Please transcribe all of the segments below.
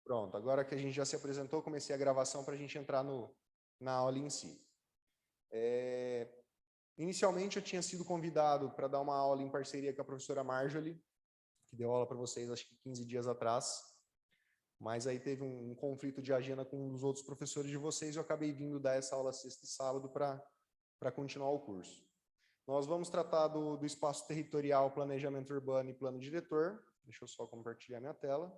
Pronto, agora que a gente já se apresentou, comecei a gravação para a gente entrar na aula em si. Inicialmente, eu tinha sido convidado para dar uma aula em parceria com a professora Marjorie, que deu aula para vocês, acho que 15 dias atrás, mas aí teve um conflito de agenda com um dos outros professores de vocês e eu acabei vindo dar essa aula sexta e sábado para continuar o curso. Nós vamos tratar do espaço territorial, planejamento urbano e plano diretor. Deixa eu só compartilhar minha tela.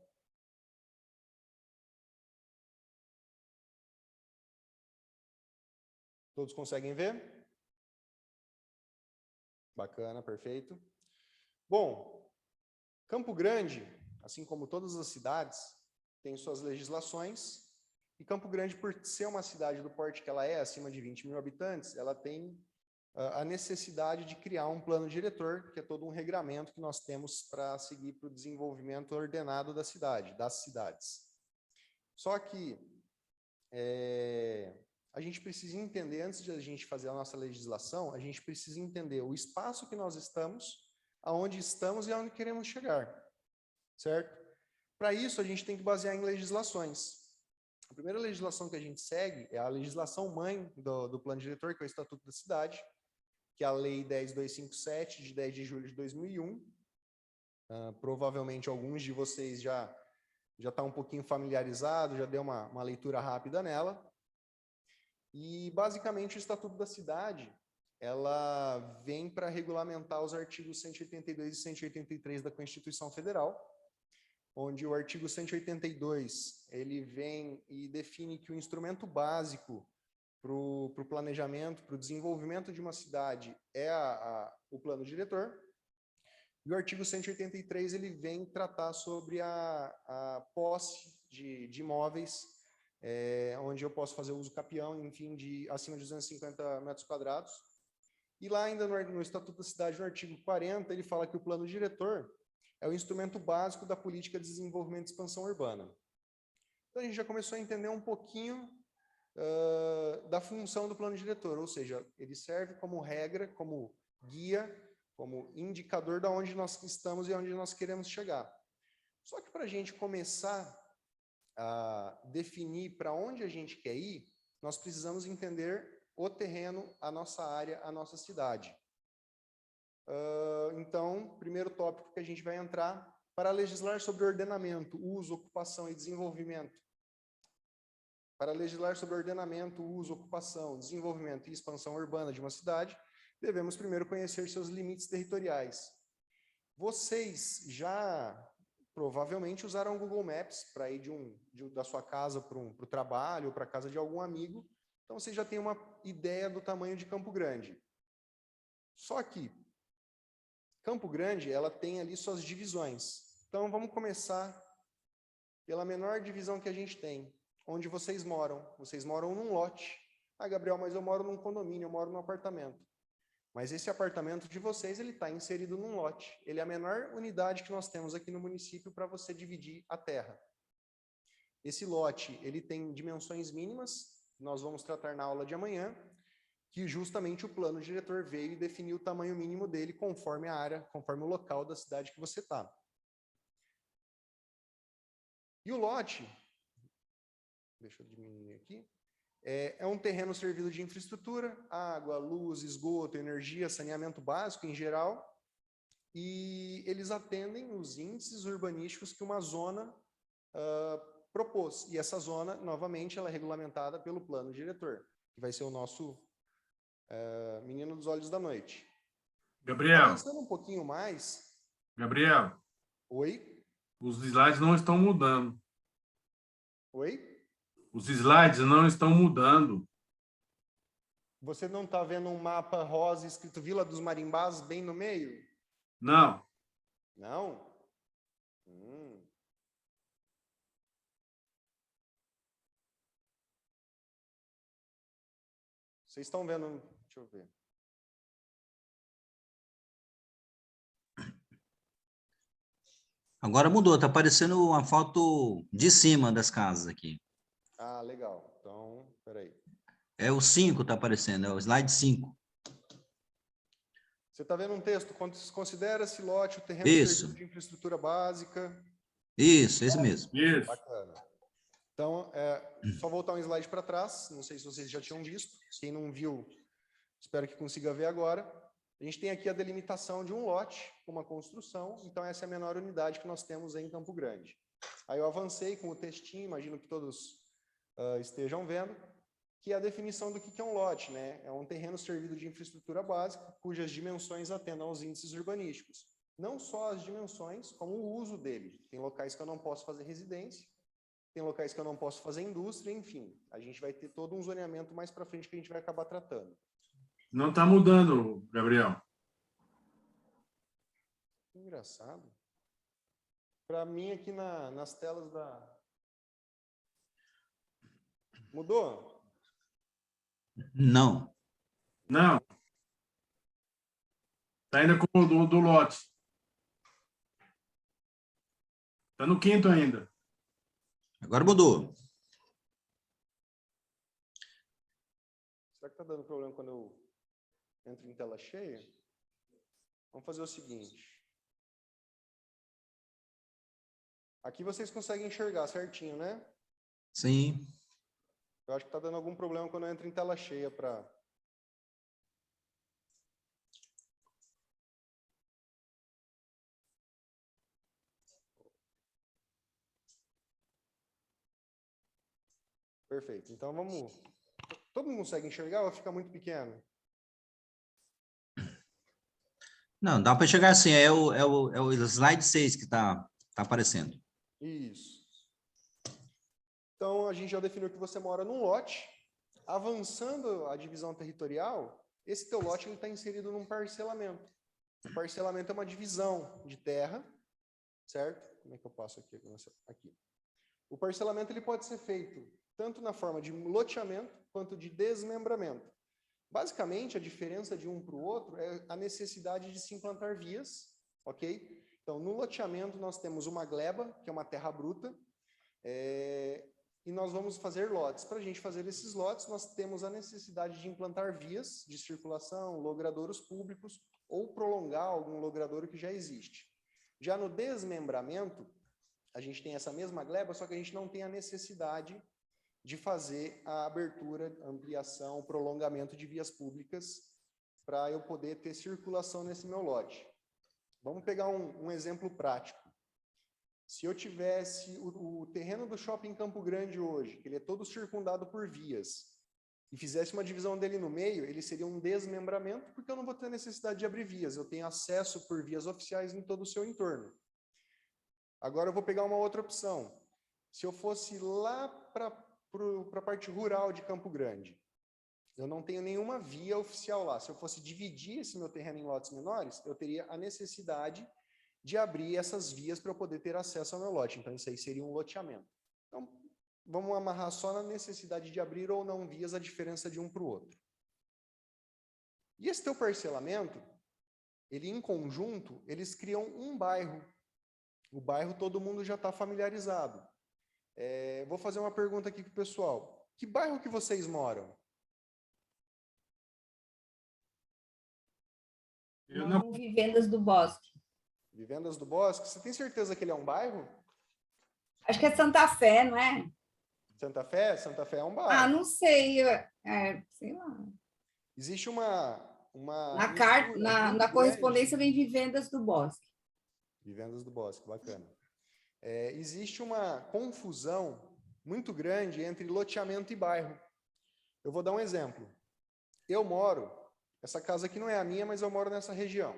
Todos conseguem ver? Bacana, perfeito. Bom, Campo Grande, assim como todas as cidades, tem suas legislações, e Campo Grande, por ser uma cidade do porte que ela é, acima de 20 mil habitantes, ela tem a necessidade de criar um plano diretor, que é todo um regramento que nós temos para seguir para o desenvolvimento ordenado da cidade, das cidades. Só que a gente precisa entender, antes de a gente fazer a nossa legislação, a gente precisa entender o espaço que nós estamos, aonde estamos e aonde queremos chegar, certo? Para isso, a gente tem que basear em legislações. A primeira legislação que a gente segue é a legislação mãe do plano diretor, que é o Estatuto da Cidade, que é a Lei 10.257, de 10 de julho de 2001. Provavelmente alguns de vocês já está um pouquinho familiarizado, já deu uma leitura rápida nela. E, basicamente, o Estatuto da Cidade, ela vem para regulamentar os artigos 182 e 183 da Constituição Federal, onde o artigo 182, ele vem e define que o instrumento básico para o planejamento, para o desenvolvimento de uma cidade é o plano diretor. E o artigo 183, ele vem tratar sobre a posse de imóveis, onde eu posso fazer uso capião, enfim, de acima de 250 metros quadrados. E lá ainda no Estatuto da Cidade, no artigo 40, ele fala que o plano diretor é o instrumento básico da política de desenvolvimento e expansão urbana. Então, a gente já começou a entender um pouquinho da função do plano diretor, ou seja, ele serve como regra, como guia, como indicador de onde nós estamos e onde nós queremos chegar. Só que para a gente começar a definir para onde a gente quer ir, nós precisamos entender o terreno, a nossa área, a nossa cidade. Então, primeiro tópico que a gente vai entrar, para legislar sobre ordenamento, uso, ocupação e desenvolvimento. Para legislar sobre ordenamento, uso, ocupação, desenvolvimento e expansão urbana de uma cidade, devemos primeiro conhecer seus limites territoriais. Vocês já provavelmente usaram o Google Maps para ir da sua casa para o trabalho ou para a casa de algum amigo, então vocês já têm uma ideia do tamanho de Campo Grande. Só que Campo Grande, ela tem ali suas divisões. Então, vamos começar pela menor divisão que a gente tem. Onde vocês moram. Vocês moram num lote. Ah, Gabriel, mas eu moro num condomínio, eu moro num apartamento. Mas esse apartamento de vocês, ele está inserido num lote. Ele é a menor unidade que nós temos aqui no município para você dividir a terra. Esse lote, ele tem dimensões mínimas, nós vamos tratar na aula de amanhã, que justamente o plano diretor veio e definiu o tamanho mínimo dele conforme a área, conforme o local da cidade que você está. E o lote, deixa eu diminuir aqui, é um terreno servido de infraestrutura, água, luz, esgoto, energia, saneamento básico em geral, e eles atendem os índices urbanísticos que uma zona propôs. E essa zona, novamente, ela é regulamentada pelo plano diretor, que vai ser o nosso menino dos olhos da noite. Gabriel. Avançando um pouquinho mais... Gabriel. Oi? Os slides não estão mudando. Oi? Os slides não estão mudando. Você não está vendo um mapa rosa escrito Vila dos Marimbás bem no meio? Não. Não? Vocês estão vendo... Deixa eu ver. Agora mudou, está aparecendo uma foto de cima das casas aqui. Ah, legal. Então, peraí. É o 5 está aparecendo, é o slide 5. Você está vendo um texto, considera-se lote o terreno Isso. servido de infraestrutura básica. Isso, esse mesmo. Isso. Bacana. Então, só voltar um slide para trás, não sei se vocês já tinham visto, quem não viu, espero que consiga ver agora. A gente tem aqui a delimitação de um lote, uma construção, então essa é a menor unidade que nós temos em Campo Grande. Aí eu avancei com o textinho, imagino que todos estejam vendo, que é a definição do que é um lote, né? É um terreno servido de infraestrutura básica, cujas dimensões atendam aos índices urbanísticos. Não só as dimensões, como o uso dele. Tem locais que eu não posso fazer residência, tem locais que eu não posso fazer indústria, enfim. A gente vai ter todo um zoneamento mais para frente que a gente vai acabar tratando. Não está mudando, Gabriel. Engraçado. Para mim, aqui nas telas da... Mudou? Não. Não. Está ainda com o do lote. Está no 5º ainda. Agora mudou. Será que está dando problema quando eu entro em tela cheia? Vamos fazer o seguinte. Aqui vocês conseguem enxergar certinho, né? Sim. Eu acho que está dando algum problema quando eu entro em tela cheia para... Perfeito. Então vamos... Todo mundo consegue enxergar ou fica muito pequeno? Não, dá para chegar assim, é o slide 6 que está aparecendo. Isso. Então, a gente já definiu que você mora num lote. Avançando a divisão territorial, esse teu lote está inserido num parcelamento. O parcelamento é uma divisão de terra, certo? Como é que eu passo aqui? Aqui. O parcelamento ele pode ser feito tanto na forma de loteamento quanto de desmembramento. Basicamente, a diferença de um para o outro é a necessidade de se implantar vias, ok? Então, no loteamento, nós temos uma gleba, que é uma terra bruta, e nós vamos fazer lotes. Para a gente fazer esses lotes, nós temos a necessidade de implantar vias de circulação, logradouros públicos, ou prolongar algum logradouro que já existe. Já no desmembramento, a gente tem essa mesma gleba, só que a gente não tem a necessidade de fazer a abertura, ampliação, prolongamento de vias públicas para eu poder ter circulação nesse meu lote. Vamos pegar um exemplo prático. Se eu tivesse o terreno do Shopping Campo Grande hoje, que ele é todo circundado por vias, e fizesse uma divisão dele no meio, ele seria um desmembramento, porque eu não vou ter necessidade de abrir vias, eu tenho acesso por vias oficiais em todo o seu entorno. Agora eu vou pegar uma outra opção. Se eu fosse lá para a parte rural de Campo Grande, eu não tenho nenhuma via oficial lá. Se eu fosse dividir esse meu terreno em lotes menores, eu teria a necessidade de abrir essas vias para eu poder ter acesso ao meu lote. Então, isso aí seria um loteamento. Então, vamos amarrar só na necessidade de abrir ou não vias, a diferença de um para o outro. E esse teu parcelamento, ele em conjunto, eles criam um bairro. O bairro todo mundo já está familiarizado. Vou fazer uma pergunta aqui para o pessoal. Que bairro que vocês moram? Vivendas do Bosque. Vivendas do Bosque? Você tem certeza que ele é um bairro? Acho que é Santa Fé, não é? Santa Fé? Santa Fé é um bairro. Ah, não sei. Sei lá. Existe uma na correspondência vem Vivendas do Bosque. Vivendas do Bosque, bacana. Existe uma confusão muito grande entre loteamento e bairro. Eu vou dar um exemplo. Eu moro, essa casa aqui não é a minha, mas eu moro nessa região.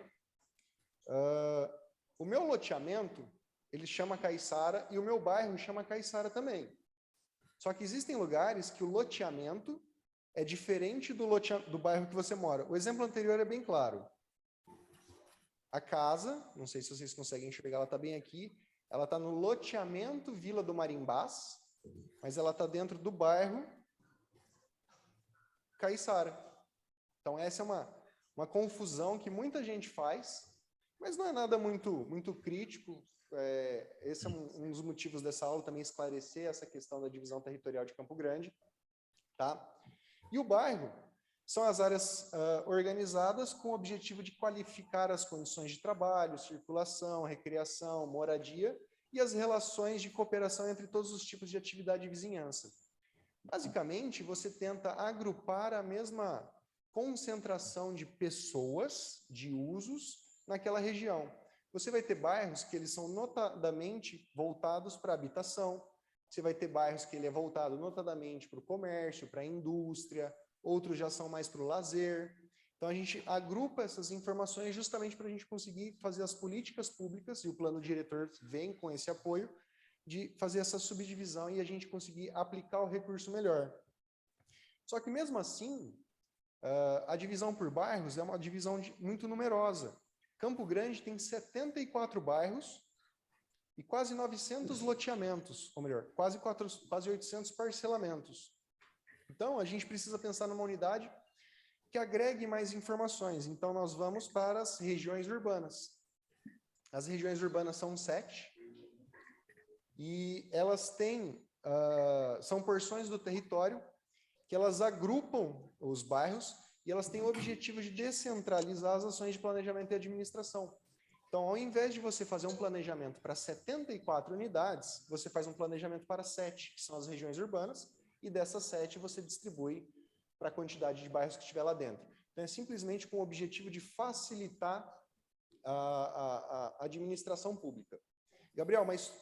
O meu loteamento, ele chama Caiçara, e o meu bairro chama Caiçara também. Só que existem lugares que o loteamento é diferente do bairro que você mora. O exemplo anterior é bem claro. A casa, não sei se vocês conseguem enxergar, ela está bem aqui, ela está no loteamento Vila do Marimbás, mas ela está dentro do bairro Caiçara. Então, essa é uma confusão que muita gente faz, mas não é nada muito crítico. Esse é um dos motivos dessa aula, também esclarecer essa questão da divisão territorial de Campo Grande. Tá? E o bairro são as áreas organizadas com o objetivo de qualificar as condições de trabalho, circulação, recreação, moradia e as relações de cooperação entre todos os tipos de atividade de vizinhança. Basicamente, você tenta agrupar a mesma concentração de pessoas, de usos, naquela região. Você vai ter bairros que eles são notadamente voltados para a habitação, você vai ter bairros que ele é voltado notadamente para o comércio, para a indústria, outros já são mais para o lazer. Então, a gente agrupa essas informações justamente para a gente conseguir fazer as políticas públicas, e o plano diretor vem com esse apoio, de fazer essa subdivisão e a gente conseguir aplicar o recurso melhor. Só que, mesmo assim, a divisão por bairros é uma divisão muito numerosa. Campo Grande tem 74 bairros e quase 900 loteamentos, ou melhor, quase 800 parcelamentos. Então, a gente precisa pensar numa unidade que agregue mais informações. Então, nós vamos para as regiões urbanas. As regiões urbanas são 7, e elas têm, são porções do território que elas agrupam os bairros e elas têm o objetivo de descentralizar as ações de planejamento e administração. Então, ao invés de você fazer um planejamento para 74 unidades, você faz um planejamento para 7, que são as regiões urbanas, e dessas 7 você distribui para a quantidade de bairros que estiver lá dentro. Então, é simplesmente com o objetivo de facilitar a administração pública. Gabriel, mas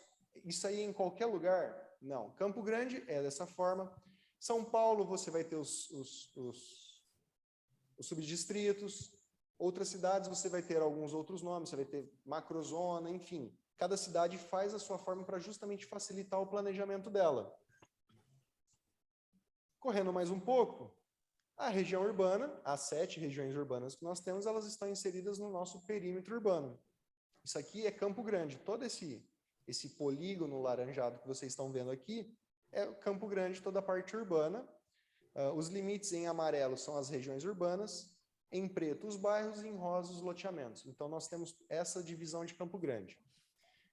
isso aí em qualquer lugar? Não. Campo Grande é dessa forma. São Paulo, você vai ter os subdistritos. Outras cidades, você vai ter alguns outros nomes, você vai ter macrozona, enfim. Cada cidade faz a sua forma para justamente facilitar o planejamento dela. Correndo mais um pouco, a região urbana, as 7 regiões urbanas que nós temos, elas estão inseridas no nosso perímetro urbano. Isso aqui é Campo Grande. Todo esse polígono laranjado que vocês estão vendo aqui é Campo Grande, toda a parte urbana. Os limites em amarelo são as regiões urbanas, em preto os bairros e em rosa os loteamentos. Então, nós temos essa divisão de Campo Grande.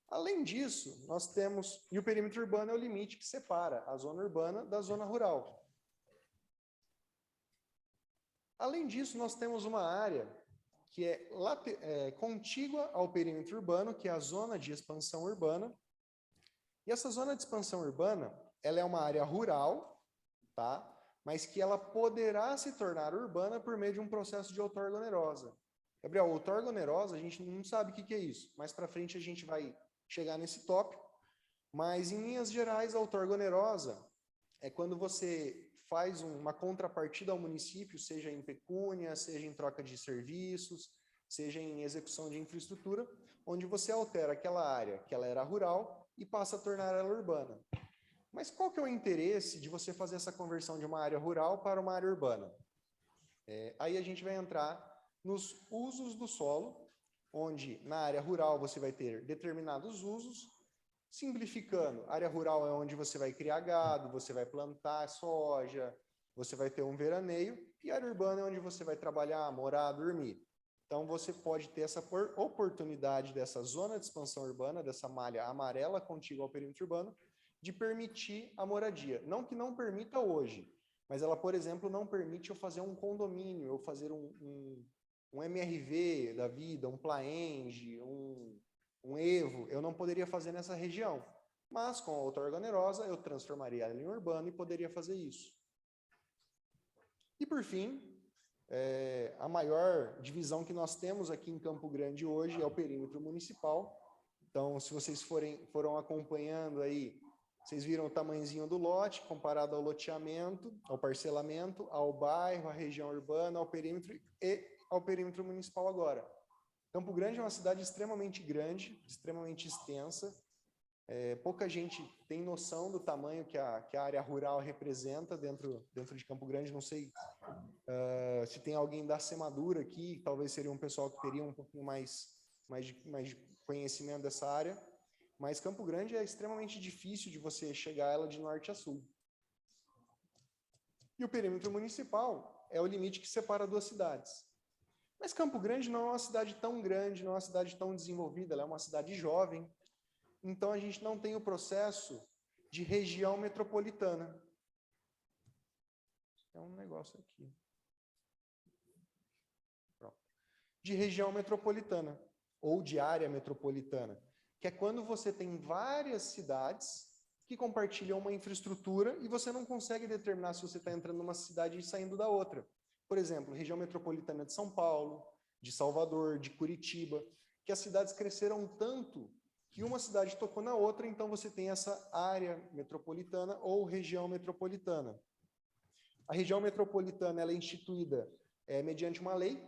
Além disso, nós temos... E o perímetro urbano é o limite que separa a zona urbana da zona rural. Além disso, nós temos uma área que é contígua ao perímetro urbano, que é a zona de expansão urbana. E essa zona de expansão urbana, ela é uma área rural, tá? Mas que ela poderá se tornar urbana por meio de um processo de outorga onerosa. Gabriel, outorga onerosa, a gente não sabe o que é isso. Mais para frente a gente vai chegar nesse tópico. Mas, em linhas gerais, a outorga onerosa é quando você faz uma contrapartida ao município, seja em pecúnia, seja em troca de serviços, seja em execução de infraestrutura, onde você altera aquela área que ela era rural e passa a tornar ela urbana. Mas qual que é o interesse de você fazer essa conversão de uma área rural para uma área urbana? Aí a gente vai entrar nos usos do solo, onde na área rural você vai ter determinados usos. Simplificando, área rural é onde você vai criar gado, você vai plantar soja, você vai ter um veraneio, e área urbana é onde você vai trabalhar, morar, dormir. Então, você pode ter essa oportunidade dessa zona de expansão urbana, dessa malha amarela contígua ao perímetro urbano, de permitir a moradia. Não que não permita hoje, mas ela, por exemplo, não permite eu fazer um condomínio, eu fazer um MRV da vida, um Plaenge, um Evo, eu não poderia fazer nessa região. Mas, com a outorga onerosa, eu transformaria ela em urbano e poderia fazer isso. E, por fim, a maior divisão que nós temos aqui em Campo Grande hoje é o perímetro municipal. Então, se vocês foram acompanhando aí, vocês viram o tamanhozinho do lote, comparado ao loteamento, ao parcelamento, ao bairro, à região urbana, ao perímetro e ao perímetro municipal agora. Campo Grande é uma cidade extremamente grande, extremamente extensa. Pouca gente tem noção do tamanho que a área rural representa dentro de Campo Grande. Não sei se tem alguém da Semadura aqui, talvez seria um pessoal que teria um pouquinho mais de conhecimento dessa área. Mas Campo Grande é extremamente difícil de você chegar a ela de norte a sul. E o perímetro municipal é o limite que separa duas cidades. Mas Campo Grande não é uma cidade tão grande, não é uma cidade tão desenvolvida, ela é uma cidade jovem. Então, a gente não tem o processo de região metropolitana. É um negócio aqui. Pronto. De região metropolitana, ou de área metropolitana, que é quando você tem várias cidades que compartilham uma infraestrutura e você não consegue determinar se você está entrando numa cidade e saindo da outra. Por exemplo, região metropolitana de São Paulo, de Salvador, de Curitiba, que as cidades cresceram tanto que uma cidade tocou na outra, então você tem essa área metropolitana ou região metropolitana. A região metropolitana ela é instituída mediante uma lei.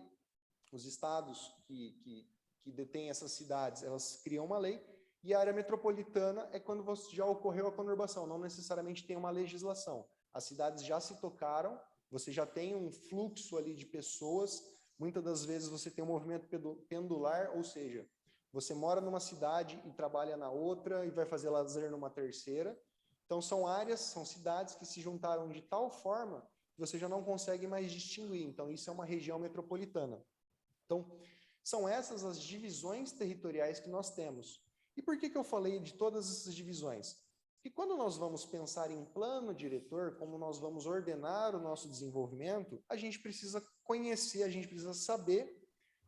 Os estados que detêm essas cidades, elas criam uma lei, e a área metropolitana é quando já ocorreu a conurbação, não necessariamente tem uma legislação. As cidades já se tocaram, você já tem um fluxo ali de pessoas, muitas das vezes você tem um movimento pendular, ou seja, você mora numa cidade e trabalha na outra e vai fazer lazer numa terceira. Então são áreas, são cidades que se juntaram de tal forma que você já não consegue mais distinguir. Então isso é uma região metropolitana. Então são essas as divisões territoriais que nós temos. E por que eu falei de todas essas divisões? Porque quando nós vamos pensar em plano diretor, como nós vamos ordenar o nosso desenvolvimento, a gente precisa conhecer, a gente precisa saber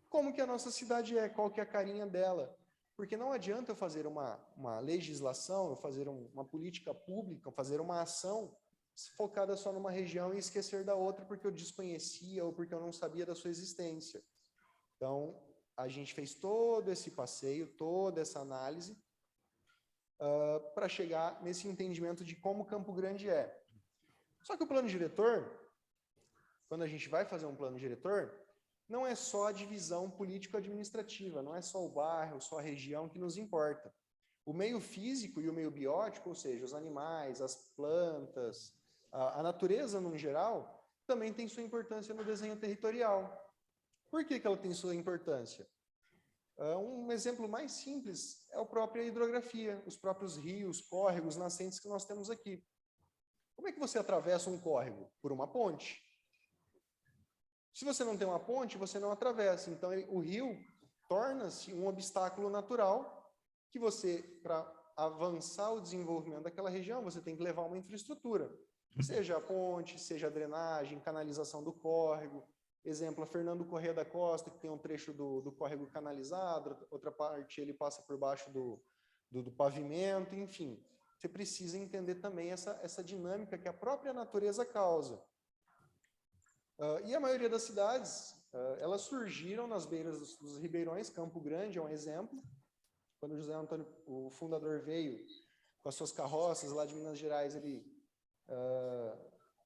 como que a nossa cidade é, qual que é a carinha dela. Porque não adianta eu fazer uma legislação, eu fazer uma política pública, eu fazer uma ação focada só numa região e esquecer da outra porque eu desconhecia ou porque eu não sabia da sua existência. Então, a gente fez todo esse passeio, toda essa análise, para chegar nesse entendimento de como Campo Grande é. Só que o plano diretor, quando a gente vai fazer um plano diretor, não é só a divisão político-administrativa, não é só o bairro, só a região que nos importa. O meio físico e o meio biótico, ou seja, os animais, as plantas, a natureza no geral, também tem sua importância no desenho territorial. Por que ela tem sua importância? Um exemplo mais simples é a própria hidrografia, os próprios rios, córregos, nascentes que nós temos aqui. Como é que você atravessa um córrego? Por uma ponte. Se você não tem uma ponte, você não atravessa. Então, o rio torna-se um obstáculo natural que você, para avançar o desenvolvimento daquela região, você tem que levar uma infraestrutura. Seja a ponte, seja a drenagem, canalização do córrego. Exemplo, a Fernando Corrêa da Costa, que tem um trecho do córrego canalizado, outra parte ele passa por baixo do pavimento, enfim. Você precisa entender também essa dinâmica que a própria natureza causa. E a maioria das cidades, elas surgiram nas beiras dos ribeirões. Campo Grande é um exemplo. Quando o José Antônio, o fundador, veio com as suas carroças lá de Minas Gerais, ele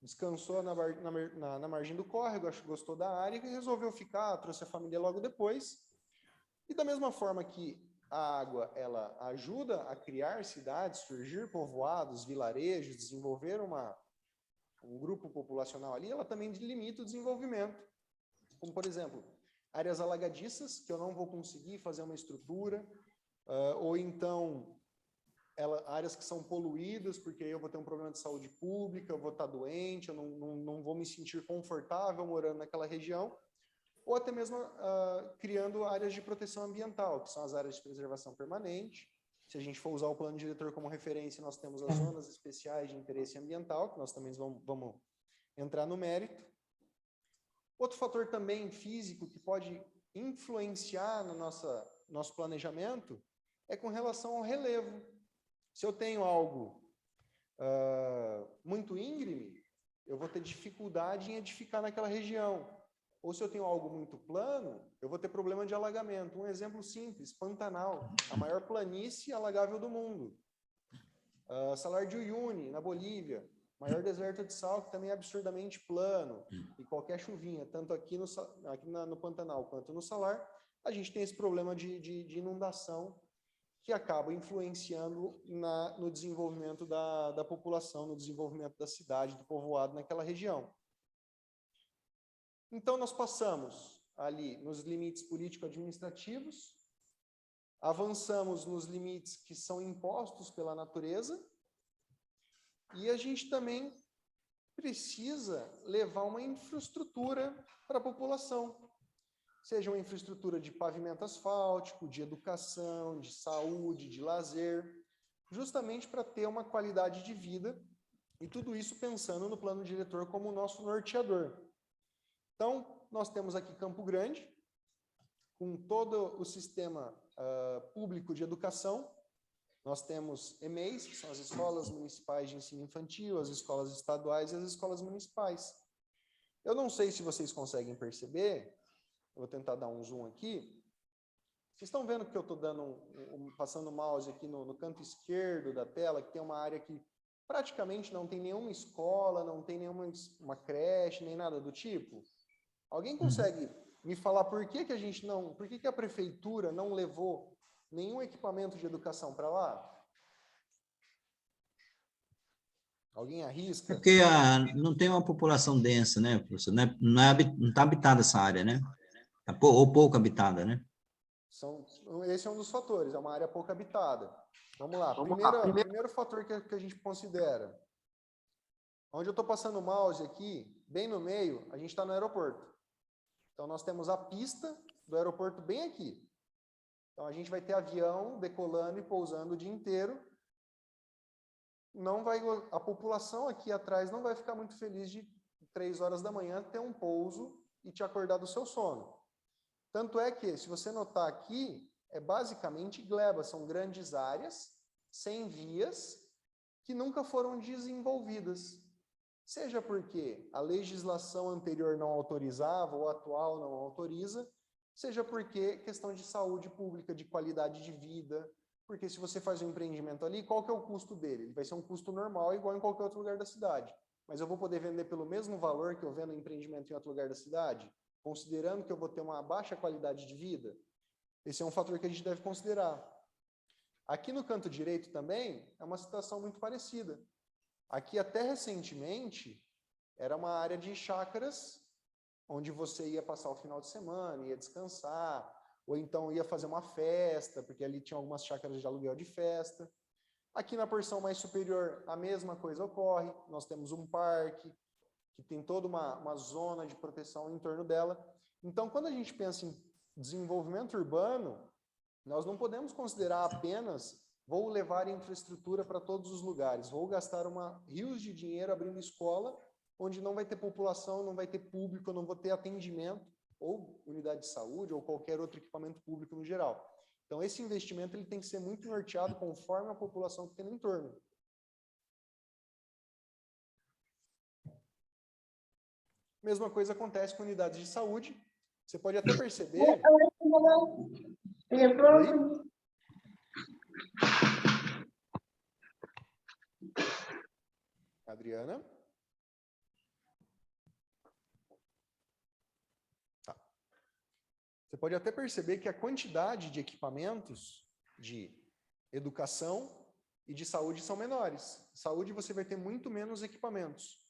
descansou na margem do córrego, acho que gostou da área e resolveu ficar, trouxe a família logo depois. E da mesma forma que a água ela ajuda a criar cidades, surgir povoados, vilarejos, desenvolver um grupo populacional ali, ela também delimita o desenvolvimento. Como, por exemplo, áreas alagadiças, que eu não vou conseguir fazer uma estrutura, ou então áreas que são poluídas, porque aí eu vou ter um problema de saúde pública, eu vou estar doente, eu não vou me sentir confortável morando naquela região, ou até mesmo criando áreas de proteção ambiental, que são as áreas de preservação permanente. Se a gente for usar o plano diretor como referência, nós temos as zonas especiais de interesse ambiental, que nós também vamos entrar no mérito. Outro fator também físico que pode influenciar no nosso planejamento é com relação ao relevo. Se eu tenho algo muito íngreme, eu vou ter dificuldade em edificar naquela região. Ou se eu tenho algo muito plano, eu vou ter problema de alagamento. Um exemplo simples, Pantanal, a maior planície alagável do mundo. Salar de Uyuni, na Bolívia, maior deserto de sal, que também é absurdamente plano. E qualquer chuvinha, tanto aqui no Pantanal quanto no Salar, a gente tem esse problema de inundação que acaba influenciando no desenvolvimento da população, no desenvolvimento da cidade, do povoado naquela região. Então, nós passamos ali nos limites político-administrativos, avançamos nos limites que são impostos pela natureza, e a gente também precisa levar uma infraestrutura para a população, seja uma infraestrutura de pavimento asfáltico, de educação, de saúde, de lazer, justamente para ter uma qualidade de vida, e tudo isso pensando no plano diretor como o nosso norteador. Então, nós temos aqui Campo Grande, com todo o sistema público de educação. Nós temos EMEIs, que são as escolas municipais de ensino infantil, as escolas estaduais e as escolas municipais. Eu não sei se vocês conseguem perceber, eu vou tentar dar um zoom aqui. Vocês estão vendo que eu estou passando o mouse aqui no canto esquerdo da tela, que tem uma área que praticamente não tem nenhuma escola, não tem nenhuma uma creche, nem nada do tipo? Alguém consegue me falar por que que a prefeitura não levou nenhum equipamento de educação para lá? Alguém arrisca? Porque não tem uma população densa, né, professor? Não está habitada essa área, né? Ou pouco habitada, né? Esse é um dos fatores, é uma área pouco habitada. Vamos lá, primeiro fator que a gente considera. Onde eu estou passando o mouse aqui, bem no meio, a gente está no aeroporto. Então, nós temos a pista do aeroporto bem aqui. Então, a gente vai ter avião decolando e pousando o dia inteiro. A população aqui atrás não vai ficar muito feliz de 3 horas da manhã ter um pouso e te acordar do seu sono. Tanto é que, se você notar aqui, é basicamente gleba, são grandes áreas, sem vias, que nunca foram desenvolvidas. Seja porque a legislação anterior não autorizava, ou a atual não autoriza, seja porque questão de saúde pública, de qualidade de vida, porque se você faz um empreendimento ali, qual que é o custo dele? Ele vai ser um custo normal, igual em qualquer outro lugar da cidade. Mas eu vou poder vender pelo mesmo valor que eu vendo empreendimento em outro lugar da cidade? Considerando que eu vou ter uma baixa qualidade de vida? Esse é um fator que a gente deve considerar. Aqui no canto direito também é uma situação muito parecida. Aqui até recentemente era uma área de chácaras, onde você ia passar o final de semana, ia descansar, ou então ia fazer uma festa, porque ali tinha algumas chácaras de aluguel de festa. Aqui na porção mais superior a mesma coisa ocorre, nós temos um parque, que tem toda uma zona de proteção em torno dela. Então, quando a gente pensa em desenvolvimento urbano, nós não podemos considerar apenas vou levar infraestrutura para todos os lugares, vou gastar rios de dinheiro abrindo escola, onde não vai ter população, não vai ter público, não vou ter atendimento, ou unidade de saúde, ou qualquer outro equipamento público no geral. Então, esse investimento ele tem que ser muito norteado conforme a população que tem no entorno. Mesma coisa acontece com unidades de saúde. Você pode até perceber... Oi? Adriana? Tá. Você pode até perceber que a quantidade de equipamentos de educação e de saúde são menores. Saúde você vai ter muito menos equipamentos.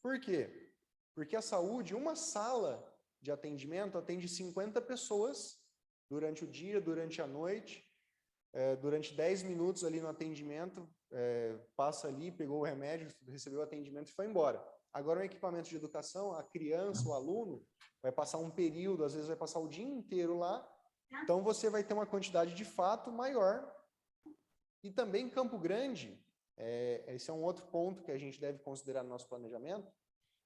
Por quê? Porque a saúde, uma sala de atendimento atende 50 pessoas durante o dia, durante a noite, durante 10 minutos ali no atendimento, passa ali, pegou o remédio, recebeu o atendimento e foi embora. Agora, um equipamento de educação, a criança, o aluno, vai passar um período, às vezes vai passar o dia inteiro lá, então você vai ter uma quantidade de fato maior. E também Campo Grande, esse é um outro ponto que a gente deve considerar no nosso planejamento,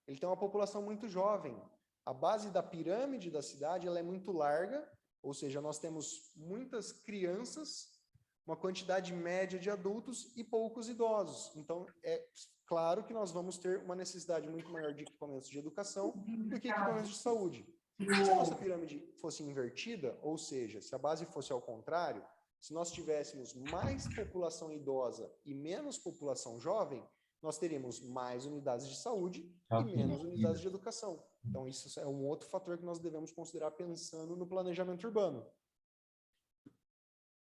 ele tem uma população muito jovem. A base da pirâmide da cidade ela é muito larga, ou seja, nós temos muitas crianças, uma quantidade média de adultos e poucos idosos. Então, é claro que nós vamos ter uma necessidade muito maior de equipamentos de educação do que equipamentos de saúde. Se a nossa pirâmide fosse invertida, ou seja, se a base fosse ao contrário, se nós tivéssemos mais população idosa e menos população jovem, nós teríamos mais unidades de saúde e menos unidades de educação. Então, isso é um outro fator que nós devemos considerar pensando no planejamento urbano.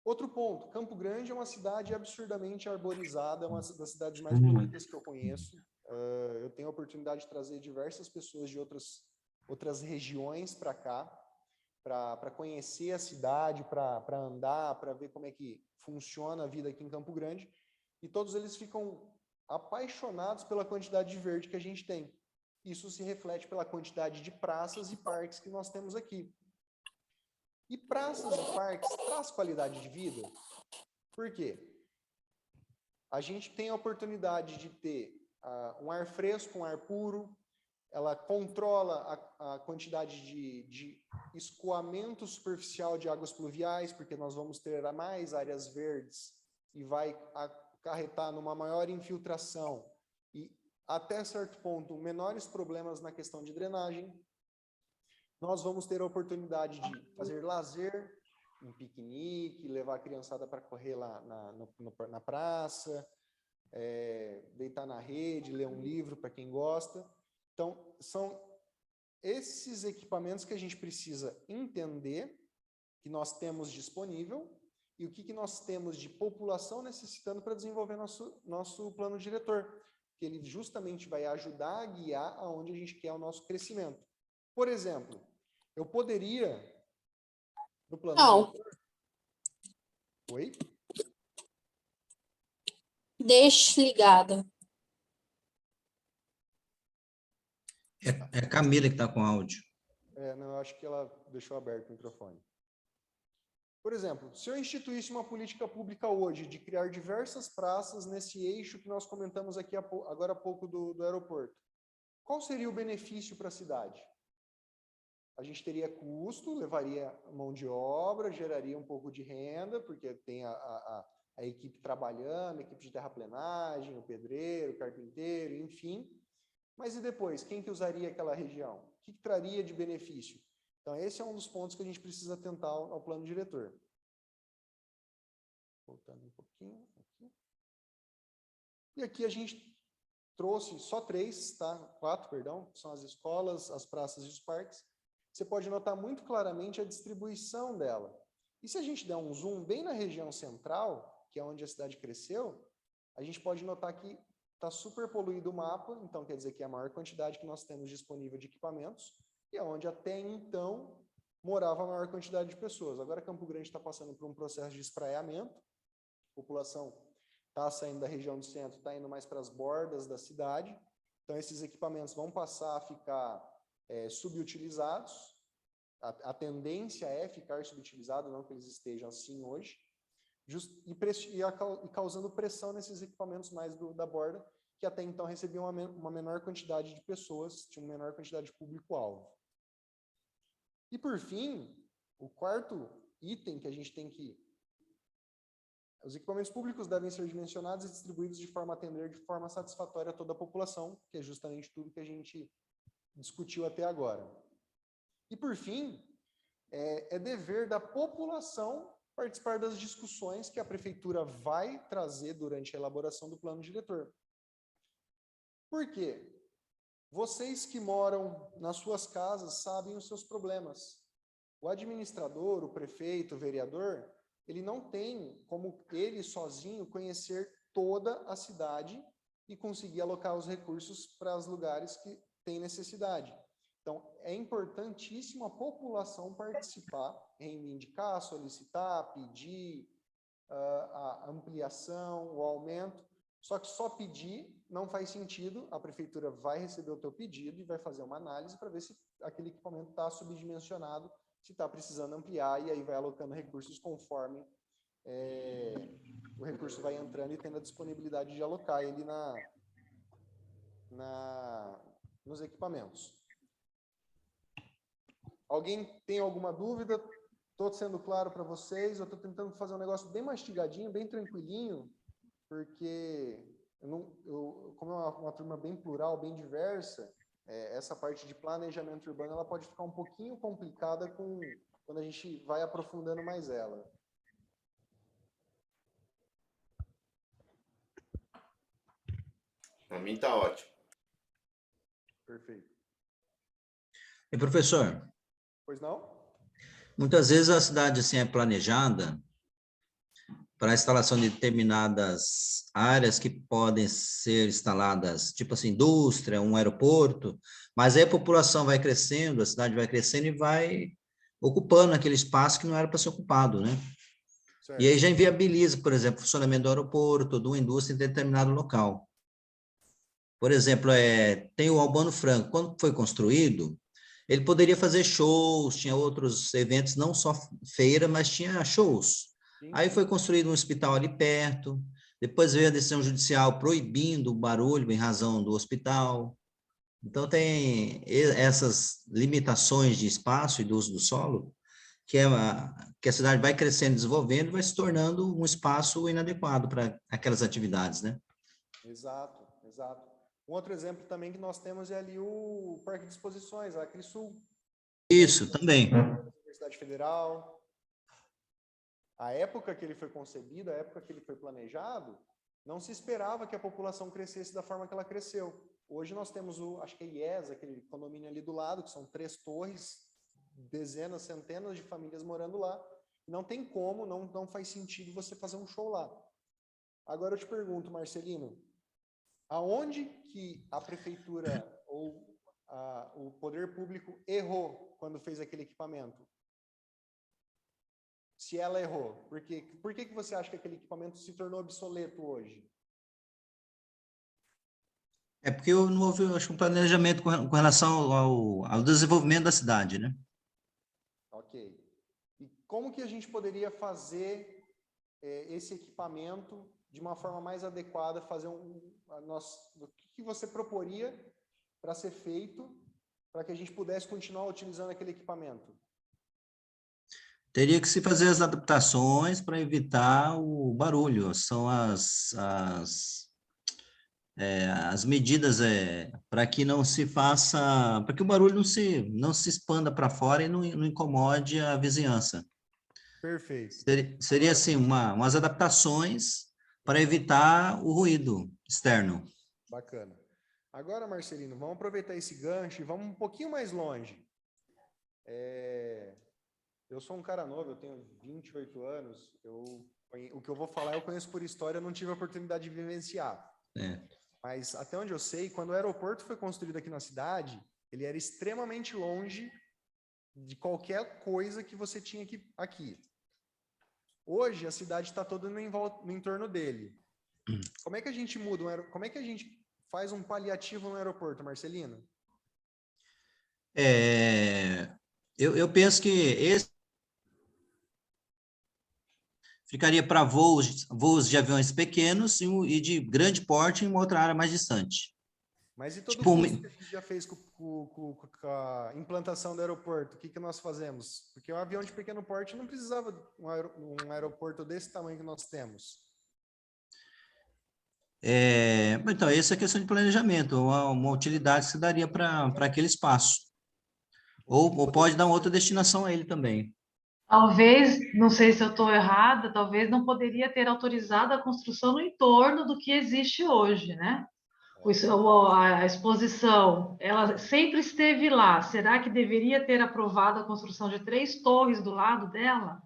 Outro ponto, Campo Grande é uma cidade absurdamente arborizada, é uma das cidades mais bonitas que eu conheço. Eu tenho a oportunidade de trazer diversas pessoas de outras regiões para cá, para conhecer a cidade, para andar, para ver como é que funciona a vida aqui em Campo Grande. E todos eles ficam apaixonados pela quantidade de verde que a gente tem. Isso se reflete pela quantidade de praças e parques que nós temos aqui. E praças e parques traz qualidade de vida? Por quê? A gente tem a oportunidade de ter um ar fresco, um ar puro, ela controla a quantidade de escoamento superficial de águas pluviais, porque nós vamos ter mais áreas verdes e vai acarretar numa maior infiltração e, até certo ponto, menores problemas na questão de drenagem. Nós vamos ter a oportunidade de fazer lazer, um piquenique, levar a criançada para correr lá na praça, deitar na rede, ler um livro para quem gosta. Então, são esses equipamentos que a gente precisa entender que nós temos disponível e o que nós temos de população necessitando para desenvolver nosso plano diretor, que ele justamente vai ajudar a guiar aonde a gente quer o nosso crescimento. Por exemplo, eu poderia, no plano diretor... Oi? Deixe ligada. É a Camila que está com áudio. Não, eu acho que ela deixou aberto o microfone. Por exemplo, se eu instituísse uma política pública hoje de criar diversas praças nesse eixo que nós comentamos aqui agora há pouco do aeroporto, qual seria o benefício para a cidade? A gente teria custo, levaria mão de obra, geraria um pouco de renda, porque tem a equipe trabalhando, a equipe de terraplenagem, o pedreiro, o carpinteiro, enfim. Mas e depois? Quem que usaria aquela região? O que traria de benefício? Então, esse é um dos pontos que a gente precisa atentar ao plano diretor. Voltando um pouquinho aqui. E aqui a gente trouxe só 4, perdão, que são as escolas, as praças e os parques. Você pode notar muito claramente a distribuição dela. E se a gente der um zoom bem na região central, que é onde a cidade cresceu, a gente pode notar que está super poluído o mapa, então quer dizer que é a maior quantidade que nós temos disponível de equipamentos, e é onde até então morava a maior quantidade de pessoas. Agora Campo Grande está passando por um processo de espraiamento, a população está saindo da região do centro, está indo mais para as bordas da cidade, então esses equipamentos vão passar a ficar subutilizados, a tendência é ficar subutilizado, não que eles estejam assim hoje, e causando pressão nesses equipamentos mais da borda, que até então recebiam uma menor quantidade de pessoas, tinha uma menor quantidade de público-alvo. E, por fim, o quarto item que a gente tem que... Os equipamentos públicos devem ser dimensionados e distribuídos de forma a atender de forma satisfatória a toda a população, que é justamente tudo que a gente discutiu até agora. E, por fim, é dever da população participar das discussões que a prefeitura vai trazer durante a elaboração do plano diretor. Por quê? Vocês que moram nas suas casas sabem os seus problemas. O administrador, o prefeito, o vereador, ele não tem como ele sozinho conhecer toda a cidade e conseguir alocar os recursos para os lugares que têm necessidade. Então, é importantíssimo a população participar, reivindicar, solicitar, pedir a ampliação, o aumento. Só que só pedir não faz sentido, a prefeitura vai receber o teu pedido e vai fazer uma análise para ver se aquele equipamento está subdimensionado, se está precisando ampliar, e aí vai alocando recursos conforme o recurso vai entrando e tendo a disponibilidade de alocar ele nos equipamentos. Alguém tem alguma dúvida? Estou sendo claro para vocês, eu estou tentando fazer um negócio bem mastigadinho, bem tranquilinho, porque como é uma turma bem plural, bem diversa, essa parte de planejamento urbano ela pode ficar um pouquinho complicada quando a gente vai aprofundando mais ela. Para mim está ótimo. Perfeito. E, professor? Pois não? Muitas vezes a cidade assim, é planejada para a instalação de determinadas áreas que podem ser instaladas, tipo assim, indústria, um aeroporto, mas aí a população vai crescendo, a cidade vai crescendo e vai ocupando aquele espaço que não era para ser ocupado, né? Certo. E aí já inviabiliza, por exemplo, o funcionamento do aeroporto, de uma indústria em determinado local. Por exemplo, tem o Albano Franco, quando foi construído, ele poderia fazer shows, tinha outros eventos, não só feira, mas tinha shows. Sim. Aí foi construído um hospital ali perto, depois veio a decisão judicial proibindo o barulho em razão do hospital. Então, tem essas limitações de espaço e do uso do solo, que a cidade vai crescendo, desenvolvendo, e vai se tornando um espaço inadequado para aquelas atividades, né? Exato, exato. Um outro exemplo também que nós temos é ali o Parque de Exposições, a Crisul. Isso, também. Universidade Federal. A época que ele foi concebido, a época que ele foi planejado, não se esperava que a população crescesse da forma que ela cresceu. Hoje nós temos acho que é IES, aquele condomínio ali do lado, que são 3 torres, dezenas, centenas de famílias morando lá. Não tem como, não faz sentido você fazer um show lá. Agora eu te pergunto, Marcelino, aonde que a prefeitura ou o poder público errou quando fez aquele equipamento? Se ela errou, por que você acha que aquele equipamento se tornou obsoleto hoje? É porque não houve, eu acho, um planejamento com relação ao desenvolvimento da cidade, né? Ok. E como que a gente poderia fazer esse equipamento de uma forma mais adequada, fazer o que você proporia para ser feito para que a gente pudesse continuar utilizando aquele equipamento? Teria que se fazer as adaptações para evitar o barulho. São as medidas para que não se faça, para que o barulho não se expanda para fora e não incomode a vizinhança. Perfeito. Seria assim, umas adaptações para evitar o ruído externo. Bacana. Agora, Marcelino, vamos aproveitar esse gancho e vamos um pouquinho mais longe. Eu sou um cara novo, eu tenho 28 anos, o que eu vou falar eu conheço por história, eu não tive a oportunidade de vivenciar. Mas até onde eu sei, quando o aeroporto foi construído aqui na cidade, ele era extremamente longe de qualquer coisa que você tinha aqui. Hoje, a cidade está toda no entorno dele. Como é que a gente muda como é que a gente faz um paliativo no aeroporto, Marcelino? Eu penso que esse ficaria para voos de aviões pequenos e de grande porte em uma outra área mais distante. Mas e todo Tipo, o custo que a gente já fez com a implantação do aeroporto? O que nós fazemos? Porque um avião de pequeno porte não precisava de um aeroporto desse tamanho que nós temos. Então, essa é a questão de planejamento, uma utilidade que se daria para aquele espaço. Ou pode dar outra destinação a ele também. Talvez, não sei se eu estou errada, talvez não poderia ter autorizado a construção no entorno do que existe hoje, né? A exposição, ela sempre esteve lá. Será que deveria ter aprovado a construção de 3 torres do lado dela?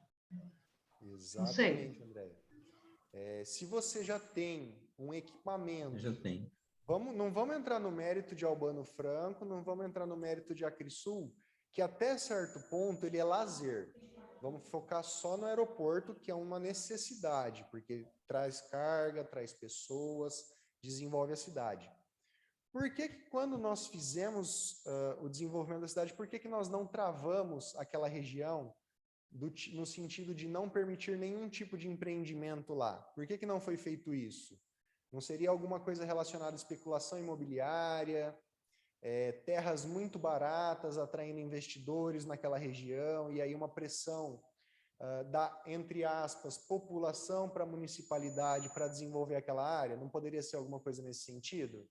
Não sei. Exatamente, André. Se você já tem um equipamento, Já tem. não vamos entrar no mérito de Albano Franco, não vamos entrar no mérito de Acrisul, que até certo ponto ele é lazer. Vamos focar só no aeroporto, que é uma necessidade, porque traz carga, traz pessoas, desenvolve a cidade. Por que quando nós fizemos o desenvolvimento da cidade, por que nós não travamos aquela região no sentido de não permitir nenhum tipo de empreendimento lá? Por que não foi feito isso? Não seria alguma coisa relacionada à especulação imobiliária, terras muito baratas atraindo investidores naquela região, e aí uma pressão da, entre aspas, população para a municipalidade para desenvolver aquela área? Não poderia ser alguma coisa nesse sentido?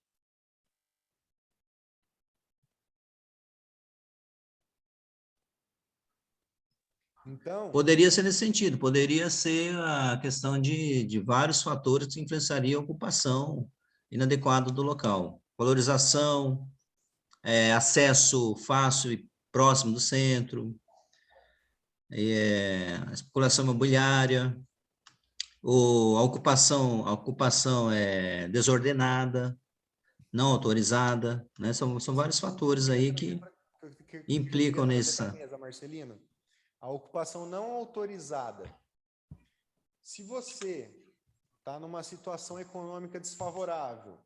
Então, Poderia ser nesse sentido, poderia ser a questão de vários fatores que influenciariam a ocupação inadequada do local. Valorização, acesso fácil e próximo do centro, a especulação imobiliária, a ocupação desordenada, não autorizada, né? São vários fatores aí que implicam nessa. Marcelino, a ocupação não autorizada. Se você está numa situação econômica desfavorável,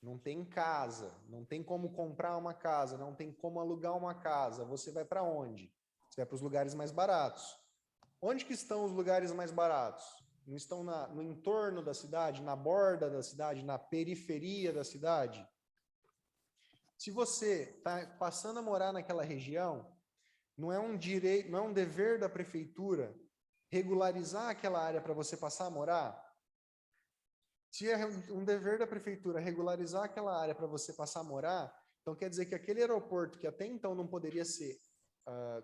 não tem casa, não tem como comprar uma casa, não tem como alugar uma casa, você vai para onde? Você vai para os lugares mais baratos. Onde que estão os lugares mais baratos? Não estão no entorno da cidade, na borda da cidade, na periferia da cidade? Se você está passando a morar naquela região, não é um direito, não é um dever da prefeitura regularizar aquela área para você passar a morar? Se é um dever da prefeitura regularizar aquela área para você passar a morar, então quer dizer que aquele aeroporto que até então não poderia ser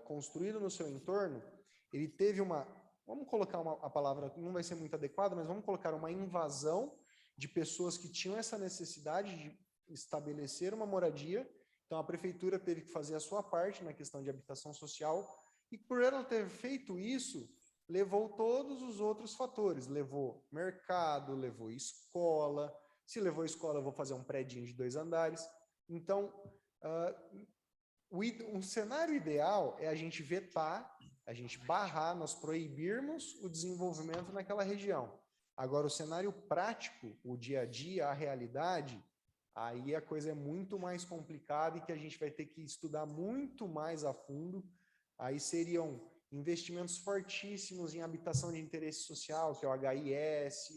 construído no seu entorno, ele teve uma, vamos colocar a palavra, não vai ser muito adequada, mas vamos colocar uma invasão de pessoas que tinham essa necessidade de estabelecer uma moradia. Então a prefeitura teve que fazer a sua parte na questão de habitação social, e por ela ter feito isso, levou todos os outros fatores, levou mercado, levou escola, se levou escola, eu vou fazer um prédio de 2 andares. Então, um cenário ideal é a gente vetar, a gente barrar, nós proibirmos o desenvolvimento naquela região. Agora, o cenário prático, o dia a dia, a realidade, aí a coisa é muito mais complicada e que a gente vai ter que estudar muito mais a fundo. Aí seriam investimentos fortíssimos em habitação de interesse social, que é o HIS,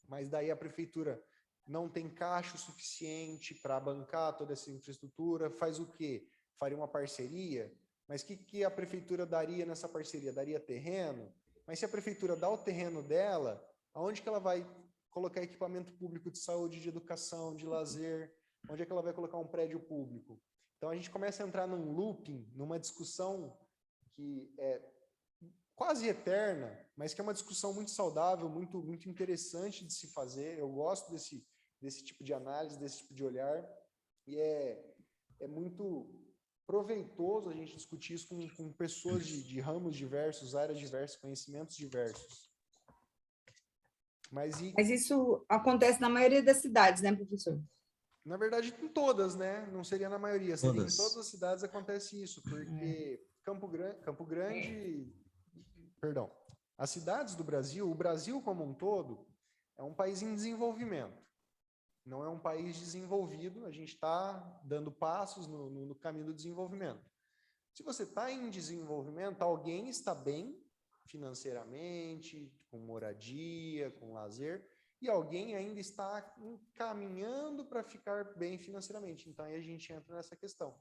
mas daí a prefeitura não tem caixa suficiente para bancar toda essa infraestrutura. Faz o quê? Faria uma parceria? Mas o que a prefeitura daria nessa parceria? Daria terreno? Mas se a prefeitura dá o terreno dela, aonde que ela vai colocar equipamento público de saúde, de educação, de lazer? Onde é que ela vai colocar um prédio público? Então a gente começa a entrar num looping, numa discussão que é quase eterna, mas que é uma discussão muito saudável, muito interessante de se fazer. Eu gosto desse tipo de análise, desse tipo de olhar, e é muito proveitoso a gente discutir isso com pessoas de ramos diversos, áreas diversas, conhecimentos diversos. Mas isso acontece na maioria das cidades, né, professor? Na verdade, em todas, né? Não seria na maioria, seria Todas. em todas as cidades acontece isso, porque Campo Grande, perdão, as cidades do Brasil, o Brasil como um todo, é um país em desenvolvimento. Não é um país desenvolvido, a gente está dando passos no caminho do desenvolvimento. Se você está em desenvolvimento, alguém está bem financeiramente, com moradia, com lazer, e alguém ainda está caminhando para ficar bem financeiramente. Então, aí a gente entra nessa questão.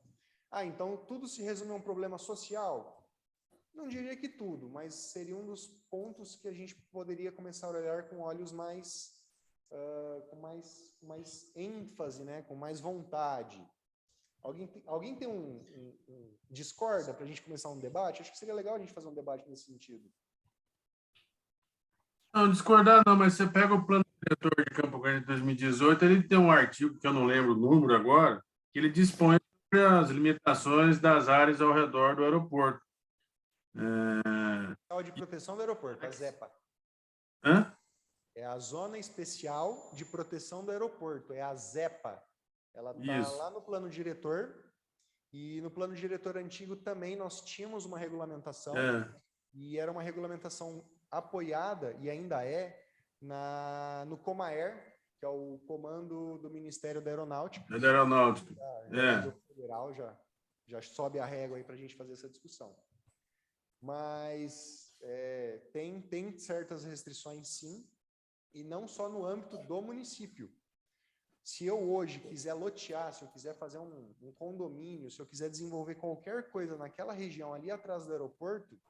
Então tudo se resume a um problema social? Não diria que tudo, mas seria um dos pontos que a gente poderia começar a olhar com olhos com mais ênfase, né? Com mais vontade. Alguém tem discorda para a gente começar um debate? Acho que seria legal a gente fazer um debate nesse sentido. Não, discordar não, mas você pega o plano diretor de Campo Grande de 2018, ele tem um artigo, que eu não lembro o número agora, que ele dispõe sobre as limitações das áreas ao redor do aeroporto. De proteção do aeroporto, a ZEPA. Hã? É a Zona Especial de Proteção do Aeroporto, é a ZEPA. Ela está lá no plano diretor, e no plano diretor antigo também nós tínhamos uma regulamentação, e era uma regulamentação apoiada, e ainda no Comaer, que é o comando do Ministério da Aeronáutica. Da Aeronáutica. Federal já sobe a régua aí para a gente fazer essa discussão. Mas tem certas restrições, sim, e não só no âmbito do município. Se eu hoje quiser lotear, se eu quiser fazer um condomínio, se eu quiser desenvolver qualquer coisa naquela região ali atrás do aeroporto,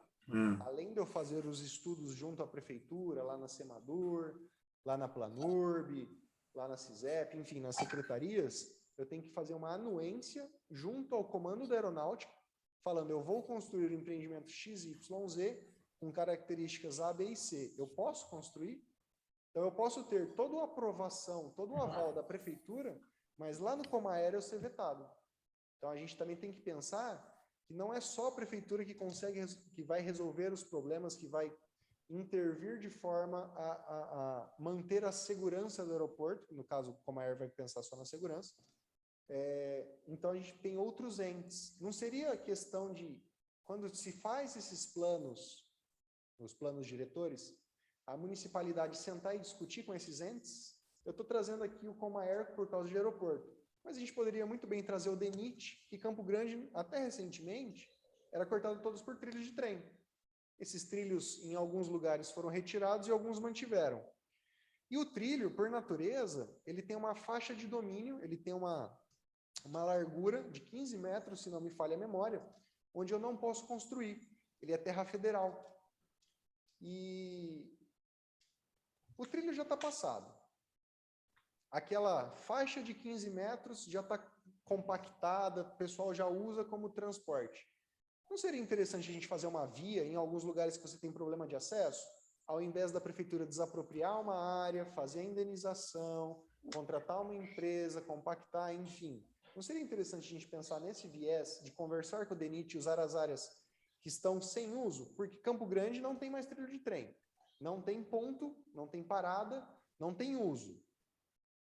além de eu fazer os estudos junto à prefeitura, lá na Semadur, lá na Planurb, lá na CISEP, enfim, nas secretarias, eu tenho que fazer uma anuência junto ao comando da aeronáutica, falando, eu vou construir o empreendimento XYZ com características A, B e C. Eu posso construir? Então, eu posso ter toda a aprovação, todo o aval da prefeitura, mas lá no Comaer eu ser vetado. Então, a gente também tem que pensar que não é só a prefeitura que vai resolver os problemas, que vai intervir de forma a manter a segurança do aeroporto, no caso, o Comaer vai pensar só na segurança. Então, a gente tem outros entes. Não seria questão de, quando se faz esses planos, os planos diretores, a municipalidade sentar e discutir com esses entes? Eu estou trazendo aqui o Comaer por causa de aeroporto, mas a gente poderia muito bem trazer o DENIT, que Campo Grande, até recentemente, era cortado todos por trilhos de trem. Esses trilhos, em alguns lugares, foram retirados e alguns mantiveram. E o trilho, por natureza, ele tem uma faixa de domínio, ele tem uma largura de 15 metros, se não me falha a memória, onde eu não posso construir. Ele é terra federal. E o trilho já está passado. Aquela faixa de 15 metros já está compactada, o pessoal já usa como transporte. Não seria interessante a gente fazer uma via em alguns lugares que você tem problema de acesso? Ao invés da prefeitura desapropriar uma área, fazer a indenização, contratar uma empresa, compactar, enfim. Não seria interessante a gente pensar nesse viés de conversar com o DENIT e usar as áreas que estão sem uso? Porque Campo Grande não tem mais trilho de trem. Não tem ponto, não tem parada, não tem uso.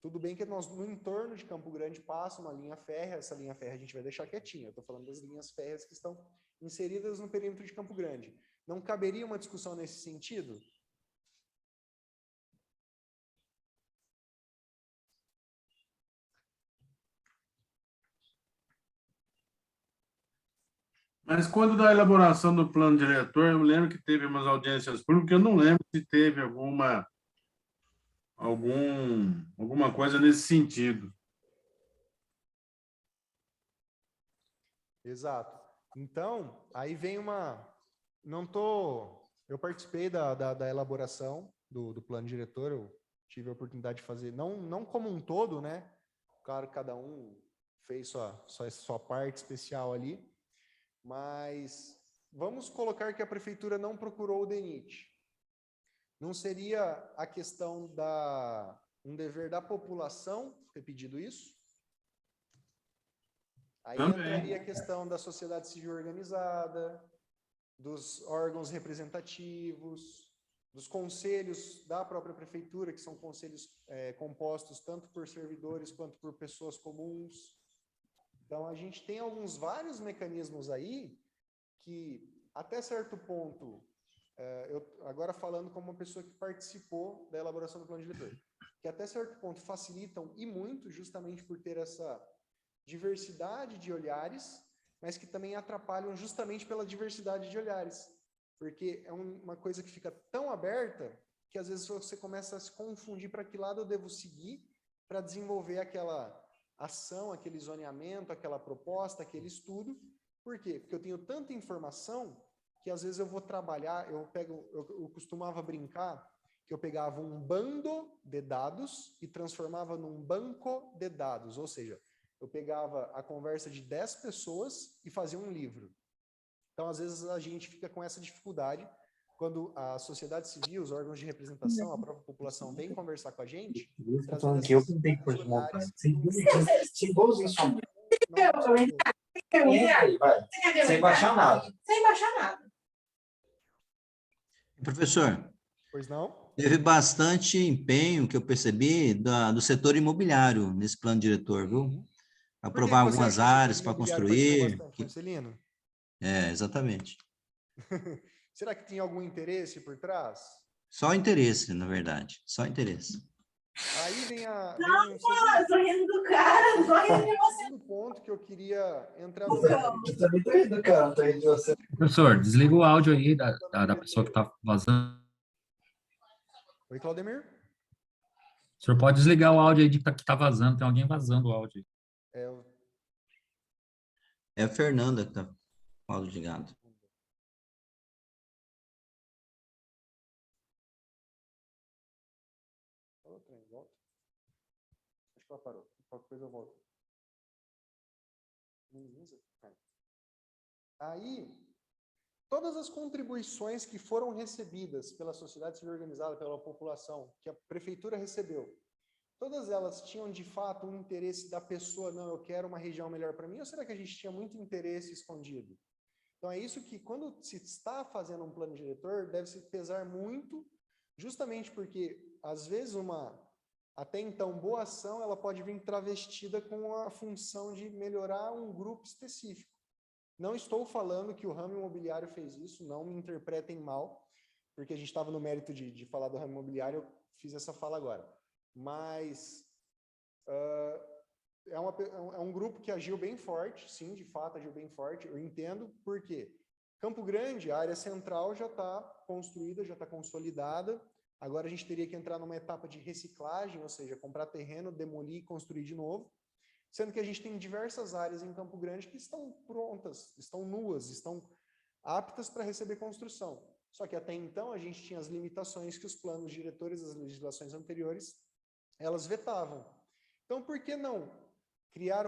Tudo bem que nós, no entorno de Campo Grande, passa uma linha férrea, essa linha férrea a gente vai deixar quietinha. Eu estou falando das linhas férreas que estão inseridas no perímetro de Campo Grande. Não caberia uma discussão nesse sentido? Mas quando da elaboração do plano diretor, eu lembro que teve umas audiências públicas, eu não lembro se teve alguma coisa nesse sentido. Exato. Então, aí vem uma... Eu participei da elaboração do plano diretor, eu tive a oportunidade de fazer, não como um todo, né? Claro, cada um fez sua parte especial ali, mas vamos colocar que a prefeitura não procurou o DENIT. Não seria a questão um dever da população ter pedido isso? Aí entraria a questão da sociedade civil organizada, dos órgãos representativos, dos conselhos da própria prefeitura, que são conselhos compostos tanto por servidores quanto por pessoas comuns. Então, a gente tem vários mecanismos aí que, até certo ponto, agora falando como uma pessoa que participou da elaboração do plano diretor, que até certo ponto facilitam e muito, justamente por ter essa diversidade de olhares, mas que também atrapalham justamente pela diversidade de olhares, porque é uma coisa que fica tão aberta que às vezes você começa a se confundir para que lado eu devo seguir para desenvolver aquela ação, aquele zoneamento, aquela proposta, aquele estudo. Por quê? Porque eu tenho tanta informação que às vezes eu vou trabalhar, eu costumava brincar que eu pegava um bando de dados e transformava num banco de dados, ou seja, eu pegava a conversa de 10 pessoas e fazia um livro. Então, às vezes, a gente fica com essa dificuldade quando a sociedade civil, os órgãos de representação, a própria população vem conversar com a gente, trazendo esses olhares sem baixar nada. Sem baixar nada. Professor, Pois não? teve bastante empenho que eu percebi do setor imobiliário nesse plano diretor, viu? Aprovar Por que você algumas acha que o áreas setor para imobiliário participou construir. bastante, Marcelino? Exatamente. Será que tinha algum interesse por trás? Só interesse, na verdade. Só interesse. Aí vem Eu tô rindo do cara, não tô rindo de você. segundo ponto que eu queria entrar no Eu também tô rindo do cara, não tô rindo de você. Professor, desliga o áudio aí da pessoa que está vazando. Oi, Claudemir? O senhor pode desligar o áudio aí que tá vazando, tem alguém vazando o áudio. É a Fernanda que está com o áudio ligado. Acho que ela parou. Qualquer coisa eu volto. Aí, todas as contribuições que foram recebidas pela sociedade civil organizada, pela população, que a prefeitura recebeu, todas elas tinham de fato um interesse da pessoa, não, eu quero uma região melhor para mim, ou será que a gente tinha muito interesse escondido? Então é isso que, quando se está fazendo um plano diretor, deve se pesar muito, justamente porque, às vezes, uma até então boa ação, ela pode vir travestida com a função de melhorar um grupo específico. Não estou falando que o ramo imobiliário fez isso, não me interpretem mal, porque a gente estava no mérito de falar do ramo imobiliário, eu fiz essa fala agora. Mas é um grupo que agiu bem forte, sim, de fato agiu bem forte, eu entendo por quê. Campo Grande, a área central já está construída, já está consolidada, agora a gente teria que entrar numa etapa de reciclagem, ou seja, comprar terreno, demolir e construir de novo. sendo que a gente tem diversas áreas em Campo Grande que estão prontas, estão nuas, estão aptas para receber construção. Só que até então a gente tinha as limitações que os planos diretores das legislações anteriores, elas vetavam. Então, por que não criar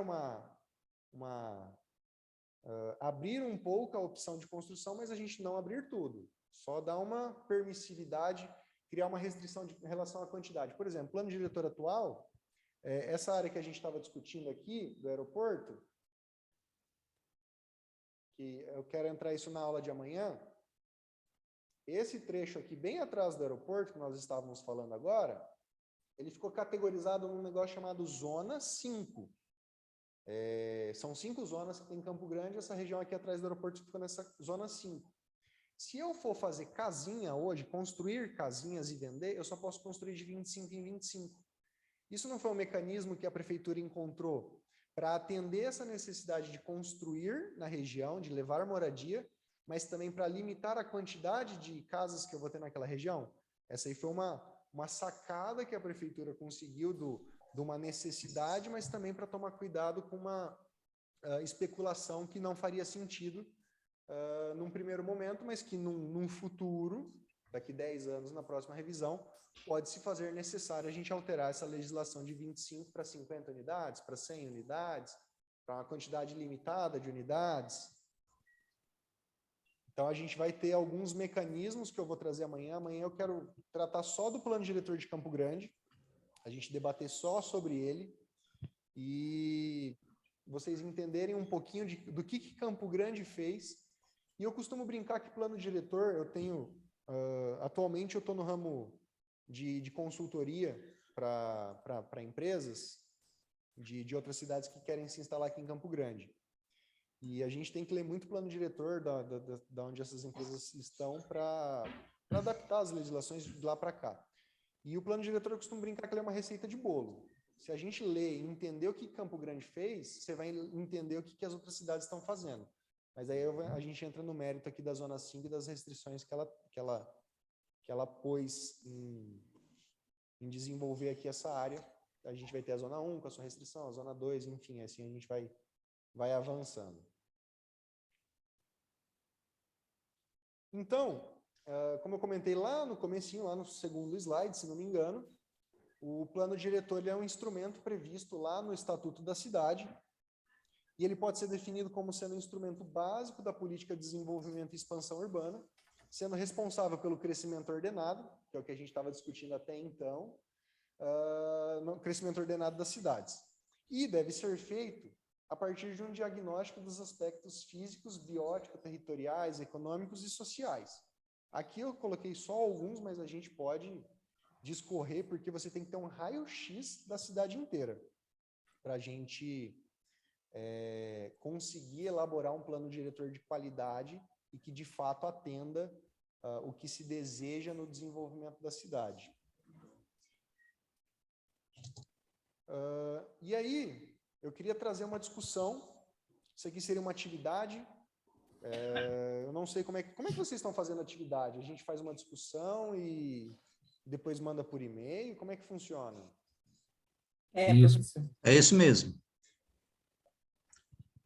abrir um pouco a opção de construção, mas a gente não abrir tudo, só dar uma permissividade, criar uma restrição em relação à quantidade. Por exemplo, plano diretor atual, essa área que a gente estava discutindo aqui, do aeroporto, que eu quero entrar isso na aula de amanhã, esse trecho aqui, bem atrás do aeroporto, que nós estávamos falando agora, ele ficou categorizado num negócio chamado Zona 5. São 5 zonas que tem em Campo Grande, essa região aqui atrás do aeroporto fica nessa Zona 5. Se eu for fazer casinha hoje, construir casinhas e vender, eu só posso construir de 25 em 25. Isso não foi um mecanismo que a prefeitura encontrou para atender essa necessidade de construir na região, de levar moradia, mas também para limitar a quantidade de casas que eu vou ter naquela região? Essa aí foi uma sacada que a prefeitura conseguiu de uma necessidade, mas também para tomar cuidado com uma especulação que não faria sentido num primeiro momento, mas que num futuro, daqui 10 anos, na próxima revisão, pode se fazer necessário a gente alterar essa legislação de 25 para 50 unidades, para 100 unidades, para uma quantidade limitada de unidades. Então, a gente vai ter alguns mecanismos que eu vou trazer amanhã. Amanhã eu quero tratar só do plano diretor de Campo Grande, a gente debater só sobre ele e vocês entenderem um pouquinho do que Campo Grande fez. E eu costumo brincar que plano diretor, eu tenho, atualmente eu estou no ramo de consultoria para empresas de outras cidades que querem se instalar aqui em Campo Grande. E a gente tem que ler muito plano diretor da onde essas empresas estão para adaptar as legislações de lá para cá. E o plano diretor, eu costumo brincar que ele é uma receita de bolo. Se a gente ler e entender o que Campo Grande fez, você vai entender o que as outras cidades estão fazendo. Mas aí a gente entra no mérito aqui da Zona 5 e das restrições que ela pôs em desenvolver aqui essa área. A gente vai ter a Zona 1 com a sua restrição, a Zona 2, enfim, assim a gente vai avançando. Então, como eu comentei lá no comecinho, lá no segundo slide, se não me engano, o plano diretor ele é um instrumento previsto lá no Estatuto da Cidade, e ele pode ser definido como sendo um instrumento básico da política de desenvolvimento e expansão urbana, sendo responsável pelo crescimento ordenado, que é o que a gente estava discutindo até então, no crescimento ordenado das cidades. E deve ser feito a partir de um diagnóstico dos aspectos físicos, bióticos, territoriais, econômicos e sociais. Aqui eu coloquei só alguns, mas a gente pode discorrer, porque você tem que ter um raio-x da cidade inteira para a gente conseguir elaborar um plano diretor de qualidade e que, de fato, atenda o que se deseja no desenvolvimento da cidade. E aí, eu queria trazer uma discussão. Isso aqui seria uma atividade. Eu não sei como é que vocês estão fazendo a atividade. A gente faz uma discussão e depois manda por e-mail? Como é que funciona? Isso. Professor. É isso mesmo.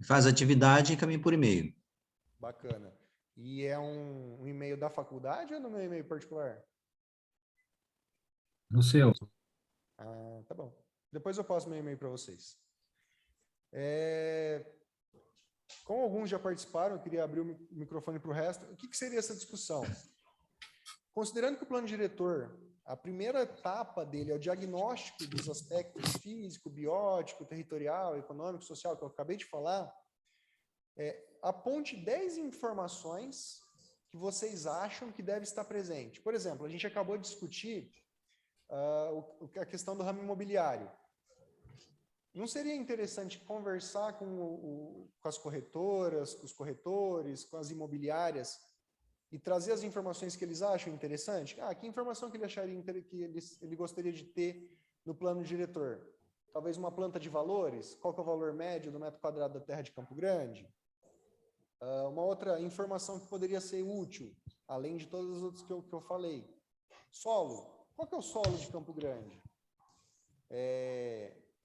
Faz atividade e caminha por e-mail. Bacana. E é um e-mail da faculdade ou no meu e-mail particular? No seu. Ah, tá bom. Depois eu passo meu e-mail para vocês. Como alguns já participaram, eu queria abrir o microfone para o resto. O que seria essa discussão? Considerando que o plano diretor, a primeira etapa dele é o diagnóstico dos aspectos físico, biótico, territorial, econômico, social, que eu acabei de falar, aponte 10 informações que vocês acham que deve estar presente. Por exemplo, a gente acabou de discutir a questão do ramo imobiliário. Não seria interessante conversar com as corretoras, com os corretores, com as imobiliárias e trazer as informações que eles acham interessante? Que informação que ele acharia que ele gostaria de ter no plano diretor? Talvez uma planta de valores? Qual que é o valor médio do metro quadrado da terra de Campo Grande? Uma outra informação que poderia ser útil, além de todas as outras que eu falei. Solo. Qual que é o solo de Campo Grande?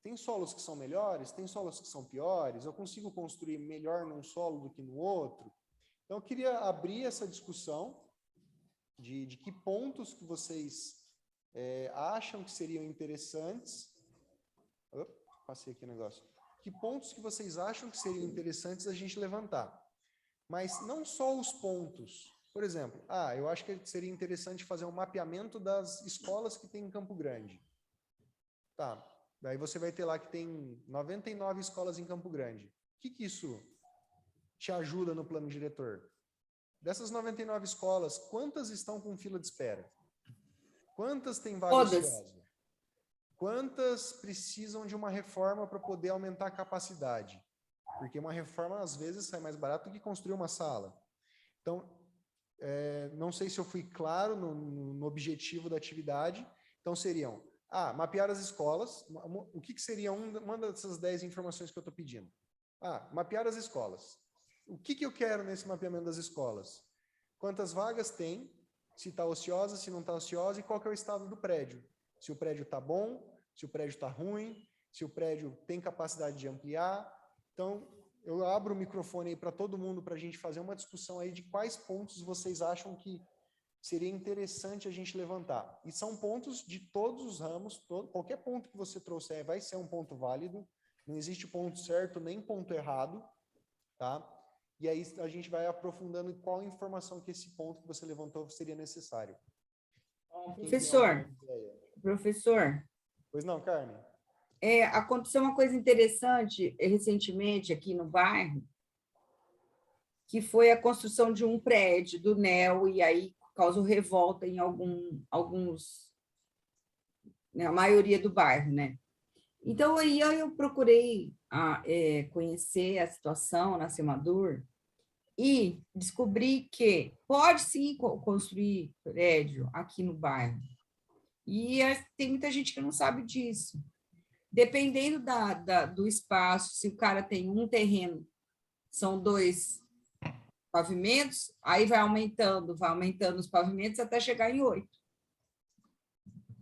Tem tem solos que são melhores, tem solos que são piores, eu consigo construir melhor num solo do que no outro. Então, eu queria abrir essa discussão de que pontos que vocês acham que seriam interessantes. Opa, passei aqui o negócio. Que pontos que vocês acham que seriam interessantes a gente levantar? Mas não só os pontos. Por exemplo, eu acho que seria interessante fazer um mapeamento das escolas que tem em Campo Grande. Tá, daí você vai ter lá que tem 99 escolas em Campo Grande. O que isso te ajuda no plano diretor? Dessas 99 escolas, quantas estão com fila de espera? Quantas têm vaga ociosa? Quantas precisam de uma reforma para poder aumentar a capacidade? Porque uma reforma, às vezes, sai mais barato do que construir uma sala. Então, não sei se eu fui claro no objetivo da atividade. Então, seriam, mapear as escolas. O que seria uma dessas 10 informações que eu estou pedindo? Mapear as escolas. O que eu quero nesse mapeamento das escolas? Quantas vagas tem? Se está ociosa, se não está ociosa, e qual que é o estado do prédio? Se o prédio está bom, se o prédio está ruim, se o prédio tem capacidade de ampliar. Então, eu abro o microfone aí para todo mundo para a gente fazer uma discussão aí de quais pontos vocês acham que seria interessante a gente levantar. E são pontos de todos os ramos, qualquer ponto que você trouxer vai ser um ponto válido, não existe ponto certo nem ponto errado, tá? E aí a gente vai aprofundando em qual informação que esse ponto que você levantou seria necessário. Professor. Pois não, Carmen? Aconteceu uma coisa interessante recentemente aqui no bairro, que foi a construção de um prédio do NEL, e aí causou revolta em alguns, né, a maioria do bairro, né? Então, aí eu procurei conhecer a situação na Semadur e descobri que pode sim construir prédio aqui no bairro. E tem muita gente que não sabe disso. Dependendo do espaço, se o cara tem um terreno, são 2 pavimentos, aí vai aumentando os pavimentos até chegar em 8.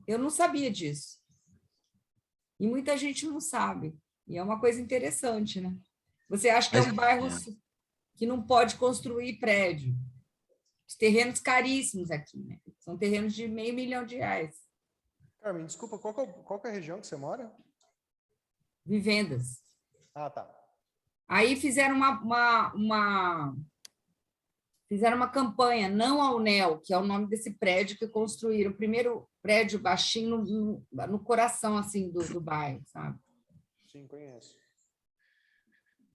Eu não sabia disso. E muita gente não sabe. E é uma coisa interessante, né? Você acha que é um bairro que não pode construir prédio? Os terrenos caríssimos aqui, né? São terrenos de R$500 mil. Carmen, desculpa, qual que é a região que você mora? Vivendas. Tá. Aí fizeram fizeram uma campanha, não ao NEL, que é o nome desse prédio que construíram, o primeiro prédio baixinho no coração, assim, do bairro, sabe? Sim, conheço.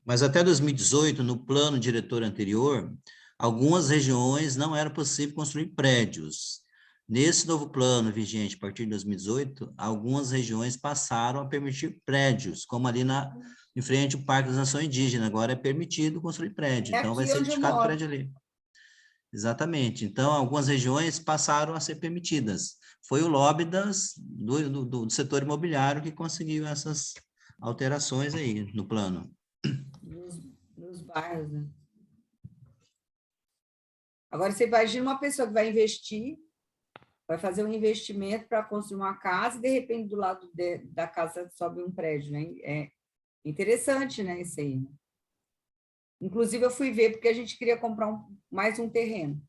Mas até 2018, no plano diretor anterior, algumas regiões não era possível construir prédios. Nesse novo plano vigente, a partir de 2018, algumas regiões passaram a permitir prédios, como ali em frente ao Parque das Nações Indígenas, agora é permitido construir prédio, então vai ser edificado prédio ali. Exatamente. Então, algumas regiões passaram a ser permitidas. Foi o lobby do setor imobiliário que conseguiu essas alterações aí no plano. Nos bairros, né? Agora, você imagina uma pessoa que vai investir, vai fazer um investimento para construir uma casa e, de repente, do lado da casa sobe um prédio, né? É interessante, né, isso aí. Inclusive, eu fui ver porque a gente queria comprar mais um terreno.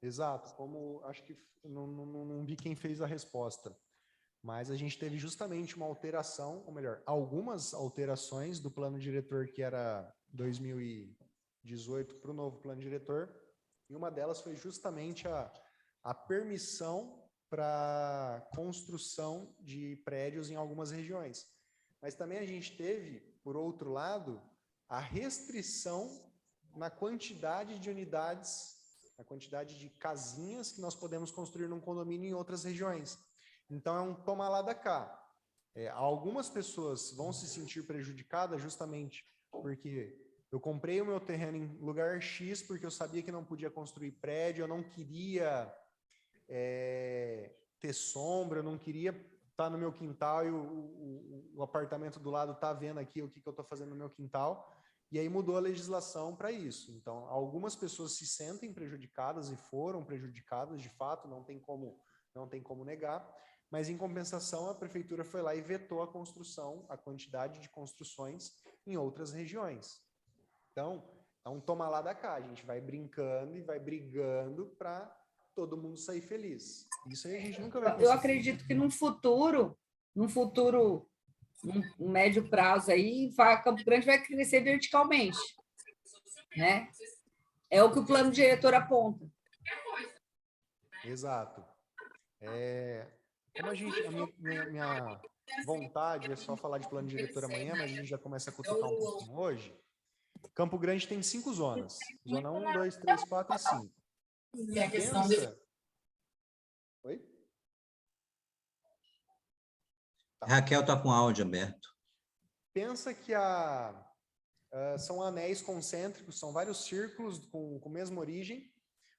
Exato, como acho que não vi quem fez a resposta, mas a gente teve justamente uma alteração, ou melhor, algumas alterações do plano diretor que era 2018 para o novo plano diretor, e uma delas foi justamente a permissão para construção de prédios em algumas regiões. Mas também a gente teve, por outro lado, a restrição na quantidade de unidades, na quantidade de casinhas que nós podemos construir num condomínio em outras regiões. Então, é um toma lá da cá. Algumas pessoas vão se sentir prejudicadas justamente porque eu comprei o meu terreno em lugar X porque eu sabia que não podia construir prédio, eu não queria ter sombra, eu não queria estar no meu quintal e o apartamento do lado está vendo aqui o que eu estou fazendo no meu quintal, e aí mudou a legislação para isso. Então, algumas pessoas se sentem prejudicadas e foram prejudicadas, de fato, não não tem como negar, mas em compensação a prefeitura foi lá e vetou a construção, a quantidade de construções em outras regiões. Então, é um toma lá da cá, a gente vai brincando e vai brigando para todo mundo sair feliz. Isso aí a gente nunca vai conseguir. Eu acredito que num futuro, um médio prazo aí, Campo Grande vai crescer verticalmente, né? É o que o plano diretor aponta. Exato. Como minha vontade é só falar de plano diretor amanhã, mas a gente já começa a cutucar um pouquinho hoje. Campo Grande tem 5 zonas. Zona 1, 2, 3, 4 e 5. Pensa... Oi? Tá. Raquel está com o áudio aberto. Pensa que são anéis concêntricos, são vários círculos com a mesma origem,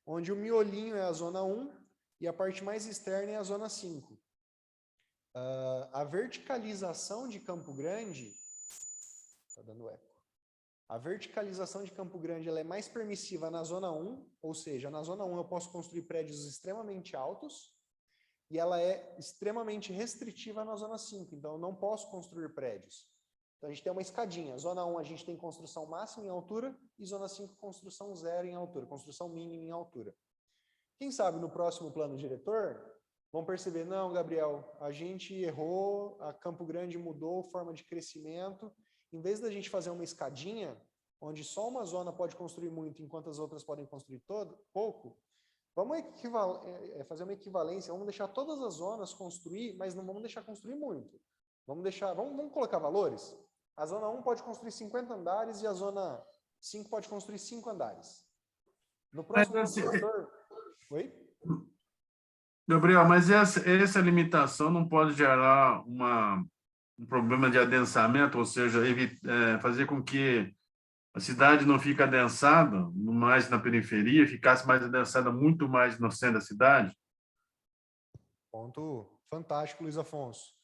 onde o miolinho é a zona 1 e a parte mais externa é a zona 5. A verticalização de Campo Grande... Está dando eco. A verticalização de Campo Grande ela é mais permissiva na zona 1, ou seja, na zona 1 eu posso construir prédios extremamente altos, e ela é extremamente restritiva na zona 5, então eu não posso construir prédios. Então a gente tem uma escadinha, zona 1 a gente tem construção máxima em altura, e zona 5 construção zero em altura, construção mínima em altura. Quem sabe no próximo plano diretor, vão perceber, não, Gabriel, a gente errou, a Campo Grande mudou a forma de crescimento, em vez da gente fazer uma escadinha, onde só uma zona pode construir muito, enquanto as outras podem construir pouco, vamos fazer uma equivalência, vamos deixar todas as zonas construir, mas não vamos deixar construir muito. Vamos colocar valores? A zona 1 pode construir 50 andares e a zona 5 pode construir 5 andares. No próximo setor... Oi? Gabriel, mas essa limitação não pode gerar um problema de adensamento, ou seja, fazer com que a cidade não fique adensada mais na periferia, ficasse mais adensada muito mais no centro da cidade? Ponto fantástico, Luiz Afonso.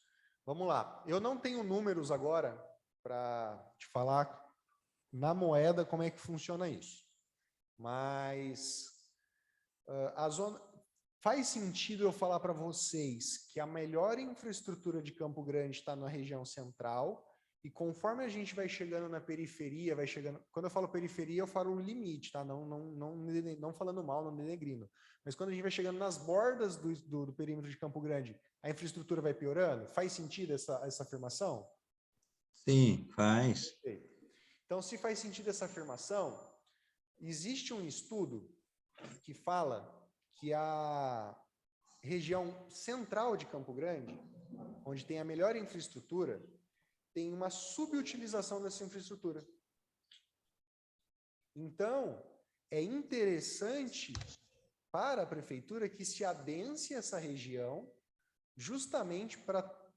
Vamos lá. Eu não tenho números agora para te falar na moeda como é que funciona isso. Mas faz sentido eu falar para vocês que a melhor infraestrutura de Campo Grande está na região central, e conforme a gente vai chegando na periferia, quando eu falo periferia, eu falo o limite, tá? Não falando mal, não denegrindo. Mas quando a gente vai chegando nas bordas do perímetro de Campo Grande, a infraestrutura vai piorando? Faz sentido essa afirmação? Sim, faz. Então, se faz sentido essa afirmação, existe um estudo que fala que a região central de Campo Grande, onde tem a melhor infraestrutura, tem uma subutilização dessa infraestrutura. Então, é interessante para a prefeitura que se adense essa região justamente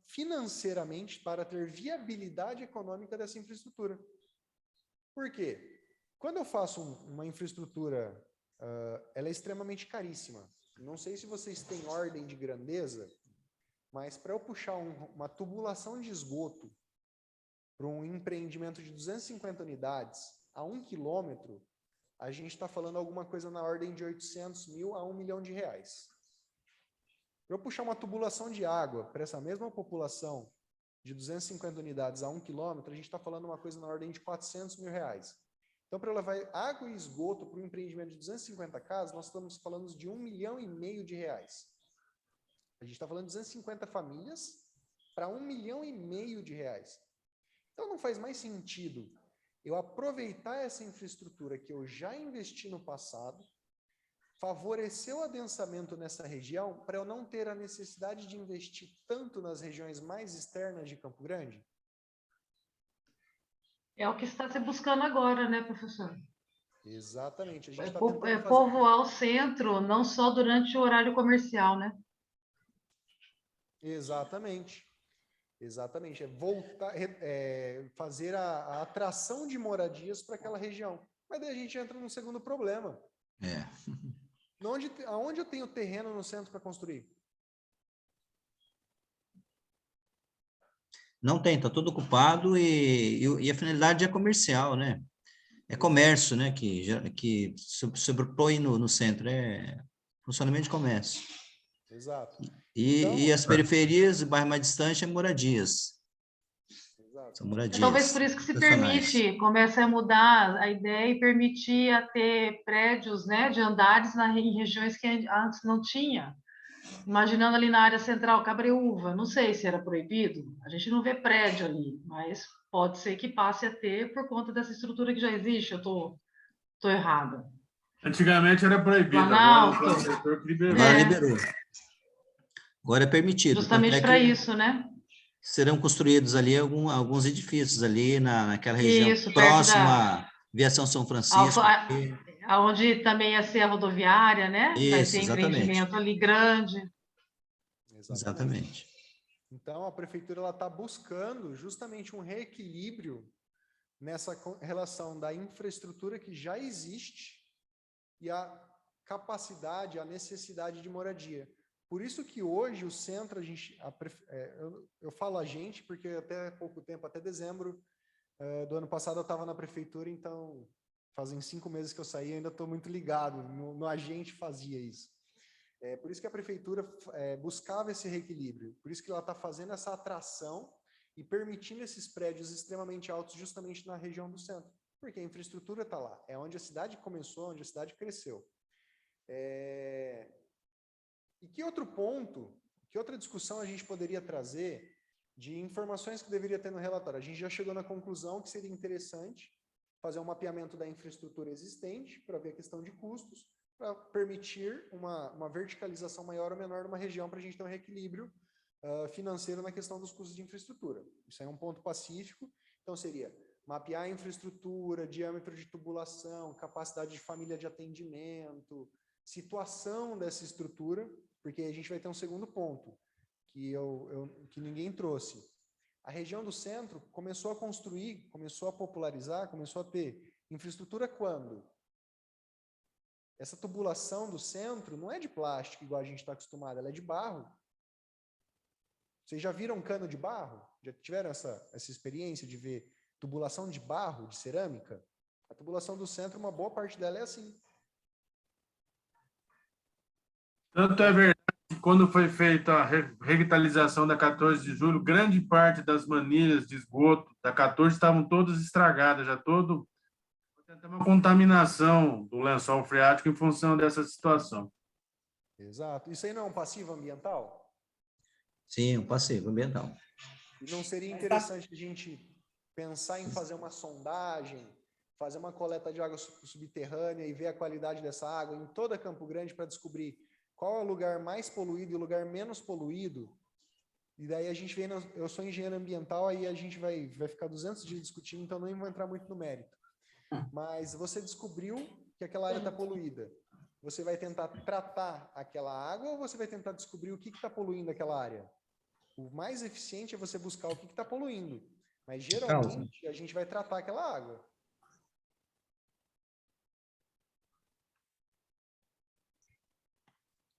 financeiramente para ter viabilidade econômica dessa infraestrutura. Por quê? Quando eu faço uma infraestrutura, ela é extremamente caríssima. Não sei se vocês têm ordem de grandeza, mas para eu puxar uma tubulação de esgoto para um empreendimento de 250 unidades a 1 quilômetro, a gente está falando alguma coisa na ordem de 800 mil a 1 milhão de reais. Para eu puxar uma tubulação de água para essa mesma população de 250 unidades a 1 quilômetro, a gente está falando uma coisa na ordem de 400 mil reais. Então, para eu levar água e esgoto para um empreendimento de 250 casas, nós estamos falando de 1,5 milhão de reais. A gente está falando de 250 famílias para 1,5 milhão de reais. Então, não faz mais sentido eu aproveitar essa infraestrutura que eu já investi no passado, favorecer o adensamento nessa região, para eu não ter a necessidade de investir tanto nas regiões mais externas de Campo Grande? É o que está se buscando agora, né, professor? Exatamente. A gente está povoar o centro, não só durante o horário comercial, né? Exatamente. Exatamente. Fazer a atração de moradias para aquela região. Mas daí a gente entra num segundo problema. Aonde eu tenho terreno no centro para construir? Não tem, está tudo ocupado e a finalidade é comercial, né? É comércio, né? Que sobrepõe no centro, é funcionamento de comércio. Exato. E, Então- e as periferias, o bairro mais distante, é moradias. Exato. São moradias. Talvez por isso que se habitacionais. permite, comece a mudar a ideia e permitir a ter prédios, né, de andares em regiões que antes não tinha. Imaginando ali na área central, Cabreúva, não sei se era proibido, a gente não vê prédio ali, mas pode ser que passe a ter por conta dessa estrutura que já existe, eu tô errada. Antigamente era proibido, agora Planalto. o prefeitor que liberou. Agora É. liberou. Agora é permitido. Tanto Justamente é para que isso, né? serão construídos ali alguns edifícios ali naquela região Isso, perto próxima à Viação São Francisco. Aonde também ia ser a rodoviária, né? Vai Isso, ter exatamente. empreendimento ali grande. Exatamente. Então, a prefeitura está buscando justamente um reequilíbrio nessa relação da infraestrutura que já existe e a capacidade, a necessidade de moradia. Por isso que hoje o centro, eu falo a gente, porque até pouco tempo, até dezembro do ano passado, eu estava na prefeitura, então fazem 5 meses que eu saí, ainda estou muito ligado no agente fazia isso. Por isso que a prefeitura buscava esse reequilíbrio, por isso que ela está fazendo essa atração e permitindo esses prédios extremamente altos justamente na região do centro, porque a infraestrutura está lá, é onde a cidade começou, onde a cidade cresceu. E que outro ponto, que outra discussão a gente poderia trazer de informações que deveria ter no relatório? A gente já chegou na conclusão que seria interessante fazer um mapeamento da infraestrutura existente para ver a questão de custos, para permitir uma verticalização maior ou menor numa região para a gente ter um reequilíbrio financeiro na questão dos custos de infraestrutura. Isso é um ponto pacífico. Então, seria mapear a infraestrutura, diâmetro de tubulação, capacidade de família de atendimento, situação dessa estrutura, porque a gente vai ter um segundo ponto, que ninguém trouxe. A região do centro começou a construir, começou a popularizar, começou a ter infraestrutura quando? Essa tubulação do centro não é de plástico, igual a gente está acostumado, ela é de barro. Vocês já viram cano de barro? Já tiveram essa experiência de ver tubulação de barro, de cerâmica? A tubulação do centro, uma boa parte dela é assim. Tanto é verdade que quando foi feita a revitalização da 14 de julho, grande parte das manilhas de esgoto da 14 estavam todas estragadas, já tem uma contaminação do lençol freático em função dessa situação. Exato. Isso aí não é um passivo ambiental? Sim, um passivo ambiental. E não seria interessante a gente pensar em fazer uma sondagem, fazer uma coleta de água subterrânea e ver a qualidade dessa água em toda Campo Grande para descobrir qual é o lugar mais poluído e o lugar menos poluído? E daí a gente vem, eu sou engenheiro ambiental, aí a gente vai ficar 200 dias discutindo, então não vou entrar muito no mérito. Mas você descobriu que aquela área está poluída. Você vai tentar tratar aquela água ou você vai tentar descobrir o que está poluindo aquela área? O mais eficiente é você buscar o que está poluindo. Mas geralmente a gente vai tratar aquela água.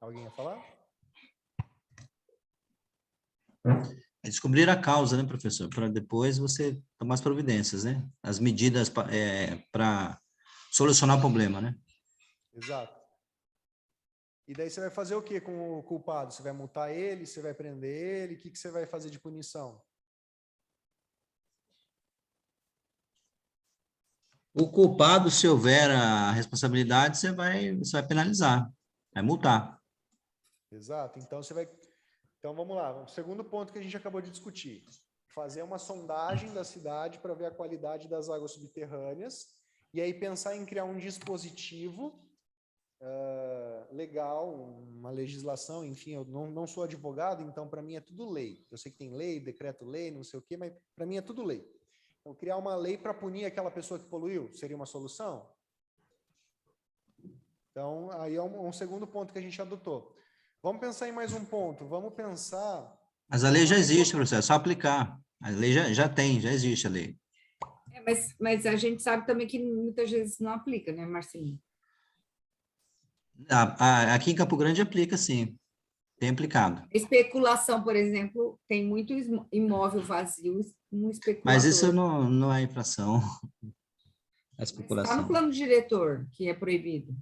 Alguém ia falar? É descobrir a causa, né, professor? Para depois você tomar as providências, né? As medidas para solucionar o problema, né? Exato. E daí você vai fazer o que com o culpado? Você vai multar ele? Você vai prender ele? O que você vai fazer de punição? O culpado, se houver a responsabilidade, você vai penalizar, vai multar. Exato. Então vamos lá. O segundo ponto que a gente acabou de discutir. Fazer uma sondagem da cidade para ver a qualidade das águas subterrâneas e aí pensar em criar um dispositivo legal, uma legislação, enfim, eu não sou advogado, então para mim é tudo lei. Eu sei que tem lei, decreto-lei, não sei o quê, mas para mim é tudo lei. Então, criar uma lei para punir aquela pessoa que poluiu seria uma solução? Então, aí é um segundo ponto que a gente adotou. Vamos pensar em mais um ponto. Vamos pensar... Mas a lei já existe, professor, é só aplicar. A lei já existe a lei. Mas a gente sabe também que muitas vezes não aplica, né, Marcelinho? Aqui em Campo Grande aplica, sim. Tem aplicado. Especulação, por exemplo, tem muito imóvel vazio, um especulador. Mas isso não é infração. A especulação. Está no plano diretor, que é proibido.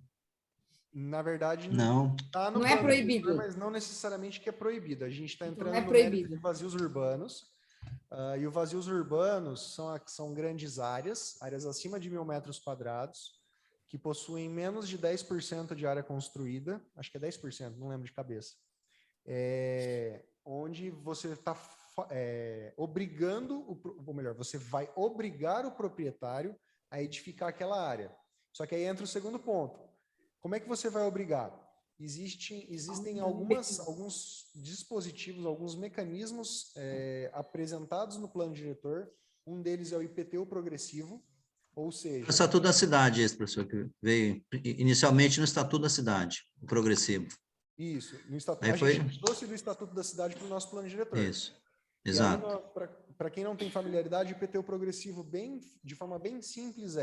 Na verdade, Não. tá no Não é plano proibido. diretor, mas não necessariamente que é proibido. A gente está entrando é no proibido. mérito de vazios urbanos. E os vazios urbanos são grandes áreas acima de 1.000 metros quadrados, que possuem menos de 10% de área construída, acho que é 10%, não lembro de cabeça, onde você está obrigando, ou melhor, você vai obrigar o proprietário a edificar aquela área. Só que aí entra o segundo ponto. Como é que você vai obrigar? Existem alguns dispositivos, alguns mecanismos apresentados no plano diretor. Um deles é o IPTU progressivo, ou O seja... Estatuto da Cidade, esse, professor, que veio inicialmente no Estatuto da Cidade, o progressivo. Isso, no estatuto, Aí a foi... gente trouxe do Estatuto da Cidade para o nosso plano diretor. Isso, E exato. para quem não tem familiaridade, o IPTU progressivo, de forma bem simples,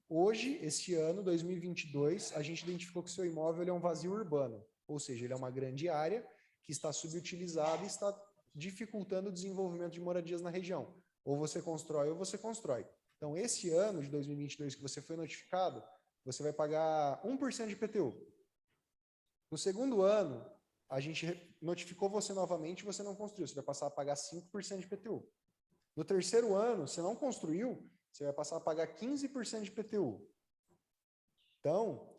hoje, esse ano, 2022, a gente identificou que o seu imóvel é um vazio urbano, ou seja, ele é uma grande área que está subutilizada e está dificultando o desenvolvimento de moradias na região. Ou você constrói ou você constrói. Então, esse ano de 2022 que você foi notificado, você vai pagar 1% de IPTU. No segundo ano, a gente notificou você novamente e você não construiu. Você vai passar a pagar 5% de IPTU. No terceiro ano, você não construiu, você vai passar a pagar 15% de IPTU. Então,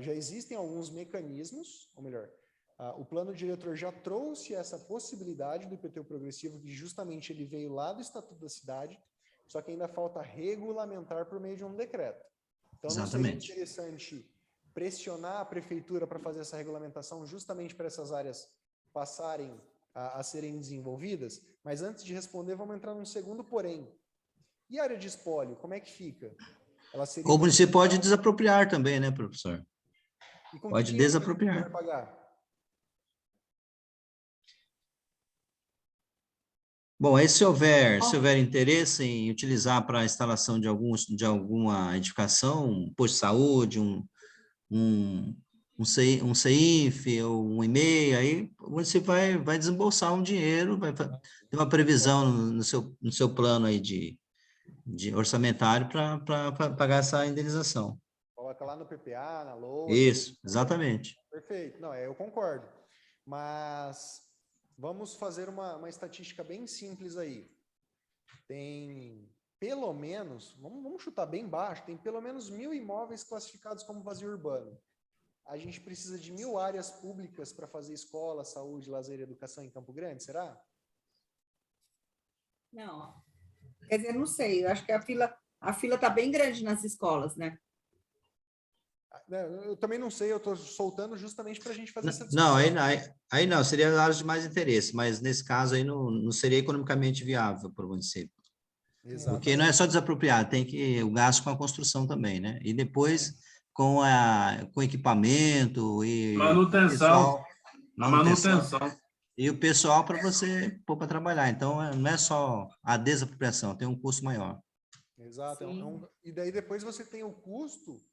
já existem alguns mecanismos, ou melhor, o plano diretor já trouxe essa possibilidade do IPTU progressivo, que justamente ele veio lá do Estatuto da Cidade, só que ainda falta regulamentar por meio de um decreto. Então, não seria Exatamente. interessante pressionar a prefeitura para fazer essa regulamentação justamente para essas áreas passarem a serem desenvolvidas? Mas antes de responder, vamos entrar num segundo porém. E a área de espólio, como é que fica? Ela seria... Ou o município pode desapropriar também, né, professor? E com Pode que dinheiro que a desapropriar. vai pagar? Bom, aí se houver interesse em utilizar para a instalação de alguma edificação, um posto de saúde, um CEIF ou um e-mail, aí você vai desembolsar um dinheiro, vai ter uma previsão no seu plano aí de orçamentário para pagar essa indenização. Coloca lá no PPA, na LOA. Isso, exatamente. Perfeito. Não, eu concordo. Mas vamos fazer uma estatística bem simples aí. Tem pelo menos, vamos chutar bem baixo, tem pelo menos 1.000 imóveis classificados como vazio urbano. A gente precisa de 1.000 áreas públicas para fazer escola, saúde, lazer e educação em Campo Grande, será? Não. Quer dizer, não sei, eu acho que a fila está bem grande nas escolas, né? Eu também não sei, eu estou soltando justamente para a gente fazer essa discussão. Não, aí não, seria áreas de mais interesse, mas nesse caso aí não seria economicamente viável para o município. Exatamente. Porque não é só desapropriar, tem que o gasto com a construção também, né? E depois com equipamento e Manutenção. E o pessoal para você pôr para trabalhar. Então, não é só a desapropriação, tem um custo maior. Exato. E daí depois você tem o custo,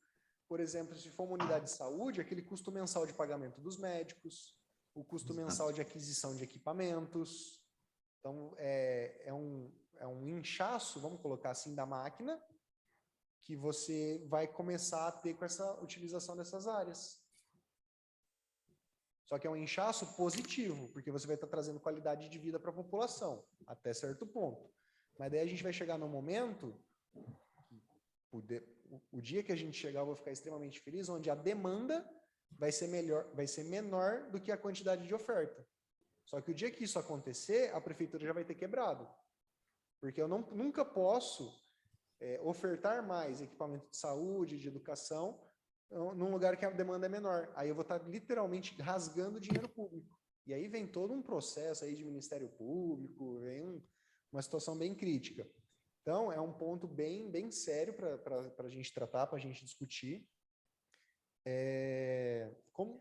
por exemplo, se for uma unidade de saúde, aquele custo mensal de pagamento dos médicos, o custo mensal de aquisição de equipamentos. Então, é um inchaço, vamos colocar assim, da máquina, que você vai começar a ter com essa utilização dessas áreas. Só que é um inchaço positivo, porque você vai estar trazendo qualidade de vida para a população, até certo ponto. Mas daí a gente vai chegar no momento, o dia que a gente chegar, eu vou ficar extremamente feliz, onde a demanda vai ser menor do que a quantidade de oferta. Só que o dia que isso acontecer, a prefeitura já vai ter quebrado. Porque eu nunca posso ofertar mais equipamento de saúde, de educação, num lugar que a demanda é menor. Aí eu vou estar literalmente rasgando dinheiro público. E aí vem todo um processo aí de Ministério Público, vem uma situação bem crítica. Então, é um ponto bem, bem sério para a gente tratar, para a gente discutir. Como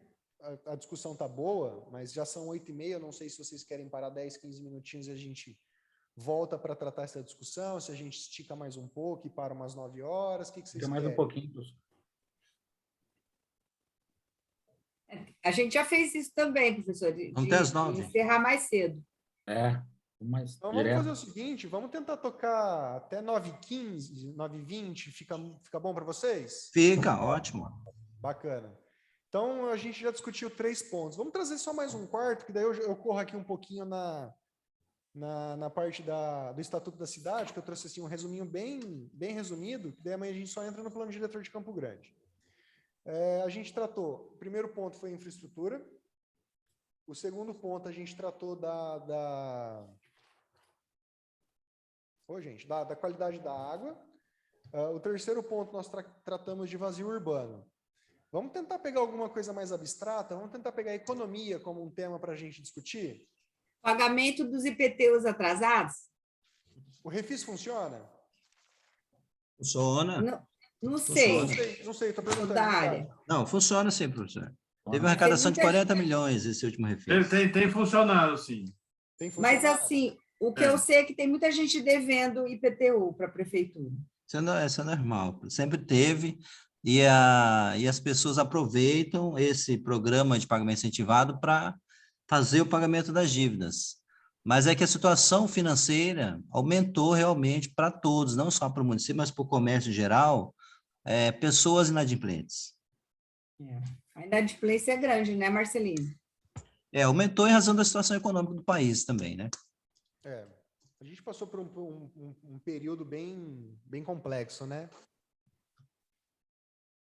a discussão está boa, mas já são 8h30, eu não sei se vocês querem parar 10, 15 minutinhos e a gente volta para tratar essa discussão, se a gente estica mais um pouco e para umas 9 horas, o que vocês querem? Mais um pouquinho, professor. A gente já fez isso também, professor, de encerrar mais cedo. Mas então vamos fazer o seguinte, vamos tentar tocar até 9h15, 9h20, fica bom para vocês? Fica, ótimo. Bacana. Então, a gente já discutiu 3 pontos. Vamos trazer só mais um quarto, que daí eu corro aqui um pouquinho na parte do Estatuto da Cidade, que eu trouxe assim, um resuminho bem resumido, que daí amanhã a gente só entra no plano diretor de Campo Grande. A gente tratou, o primeiro ponto foi infraestrutura, o segundo ponto a gente tratou da qualidade da água, o terceiro ponto nós tratamos de vazio urbano. Vamos tentar pegar alguma coisa mais abstrata, vamos tentar pegar a economia como um tema para a gente discutir? Pagamento dos IPTUs atrasados? O refis funciona? Funciona. Não sei. Funciona. Não sei, estou perguntando. Da área. Não, funciona sim, professor. Teve uma arrecadação de 40 milhões esse último refis. Tem funcionado, sim. Tem Mas funcionado? assim, o que eu sei é que tem muita gente devendo IPTU para a prefeitura. Isso é normal, sempre teve, e as pessoas aproveitam esse programa de pagamento incentivado para fazer o pagamento das dívidas. Mas é que a situação financeira aumentou realmente para todos, não só para o município, mas para o comércio em geral, pessoas inadimplentes. A inadimplência é grande, né, Marcelino? Aumentou em razão da situação econômica do país também, né? A gente passou por um período bem complexo, né?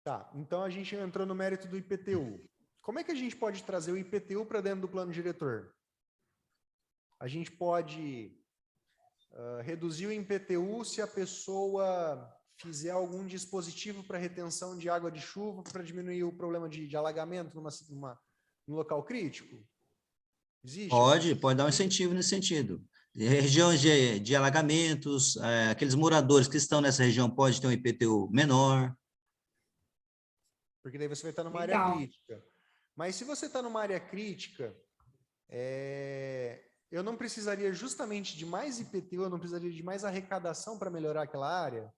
Tá, então a gente entrou no mérito do IPTU. Como é que a gente pode trazer o IPTU para dentro do plano diretor? A gente pode reduzir o IPTU se a pessoa fizer algum dispositivo para retenção de água de chuva para diminuir o problema de alagamento num local crítico? Existe? Pode dar um incentivo nesse sentido. Regiões de alagamentos, aqueles moradores que estão nessa região podem ter um IPTU menor. Porque daí você vai estar numa área crítica. Mas se você está numa área crítica, eu não precisaria justamente de mais IPTU, eu não precisaria de mais arrecadação para melhorar aquela área?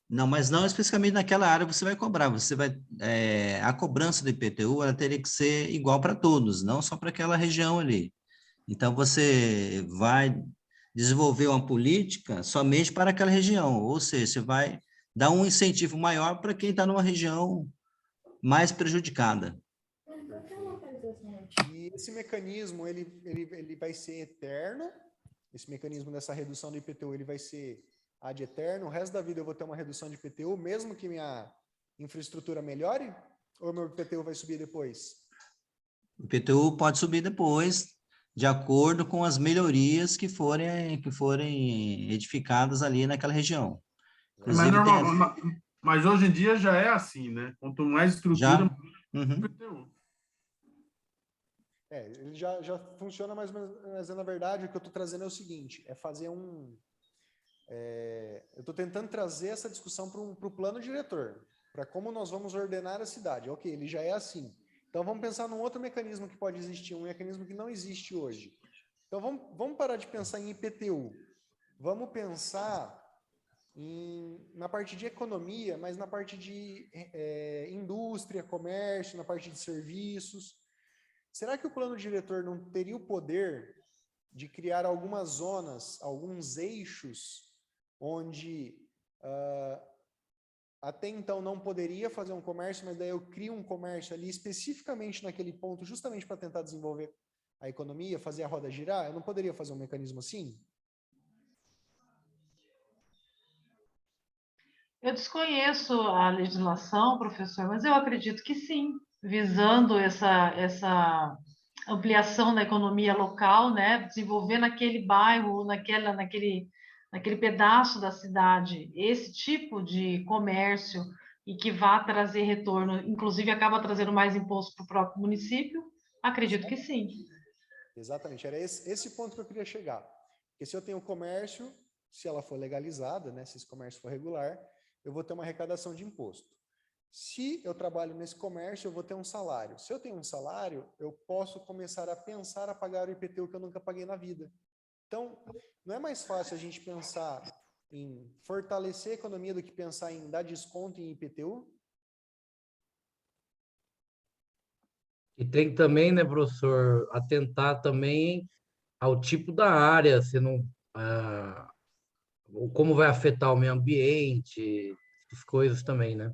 Não, mas não especificamente naquela área você vai cobrar. A cobrança do IPTU ela teria que ser igual para todos, não só para aquela região ali. Então, você vai desenvolver uma política somente para aquela região, ou seja, você vai dar um incentivo maior para quem está numa região mais prejudicada. E esse mecanismo, ele vai ser eterno? Esse mecanismo dessa redução do IPTU, ele vai ser ad eterno? O resto da vida eu vou ter uma redução de IPTU, mesmo que minha infraestrutura melhore? Ou meu IPTU vai subir depois? O IPTU pode subir depois, de acordo com as melhorias que forem edificadas ali naquela região. Inclusive, Mas hoje em dia já é assim, né? Quanto mais estrutura, mais IPTU. Ele já funciona mais ou menos, mas na verdade o que eu estou trazendo é o seguinte, é fazer eu estou tentando trazer essa discussão para o plano diretor, para como nós vamos ordenar a cidade. Ok, ele já é assim. Então vamos pensar num outro mecanismo que pode existir, um mecanismo que não existe hoje. Então vamos parar de pensar em IPTU. Vamos pensar na parte de economia, mas na parte de indústria, comércio, na parte de serviços. Será que o plano diretor não teria o poder de criar algumas zonas, alguns eixos, onde até então não poderia fazer um comércio, mas daí eu crio um comércio ali especificamente naquele ponto, justamente para tentar desenvolver a economia, fazer a roda girar? Eu não poderia fazer um mecanismo assim? Eu desconheço a legislação, professor, mas eu acredito que sim, visando essa ampliação da economia local, né? Desenvolver naquele bairro, naquele pedaço da cidade, esse tipo de comércio e que vá trazer retorno, inclusive acaba trazendo mais imposto para o próprio município, acredito que sim. Exatamente, era esse ponto que eu queria chegar. Porque se eu tenho comércio, se ela for legalizada, né, se esse comércio for regular, eu vou ter uma arrecadação de imposto. Se eu trabalho nesse comércio, eu vou ter um salário. Se eu tenho um salário, eu posso começar a pensar a pagar o IPTU que eu nunca paguei na vida. Então, não é mais fácil a gente pensar em fortalecer a economia do que pensar em dar desconto em IPTU? E tem também, né, professor, atentar também ao tipo da área, se não, como vai afetar o meio ambiente, essas coisas também, né?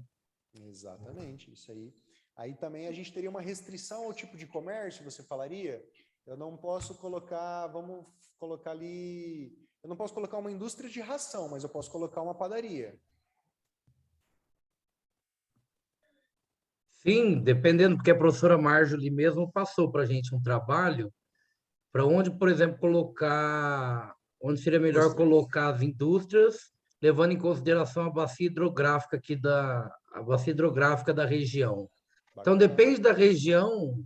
Exatamente, isso aí. Aí também a gente teria uma restrição ao tipo de comércio, você falaria? Eu não posso colocar, vamos colocar ali, eu não posso colocar uma indústria de ração, mas eu posso colocar uma padaria. Sim, dependendo, porque a professora Marjorie mesmo passou para a gente um trabalho para onde, por exemplo, onde seria melhor colocar as indústrias, levando em consideração a bacia hidrográfica a bacia hidrográfica da região. Então, Bacana. depende da região,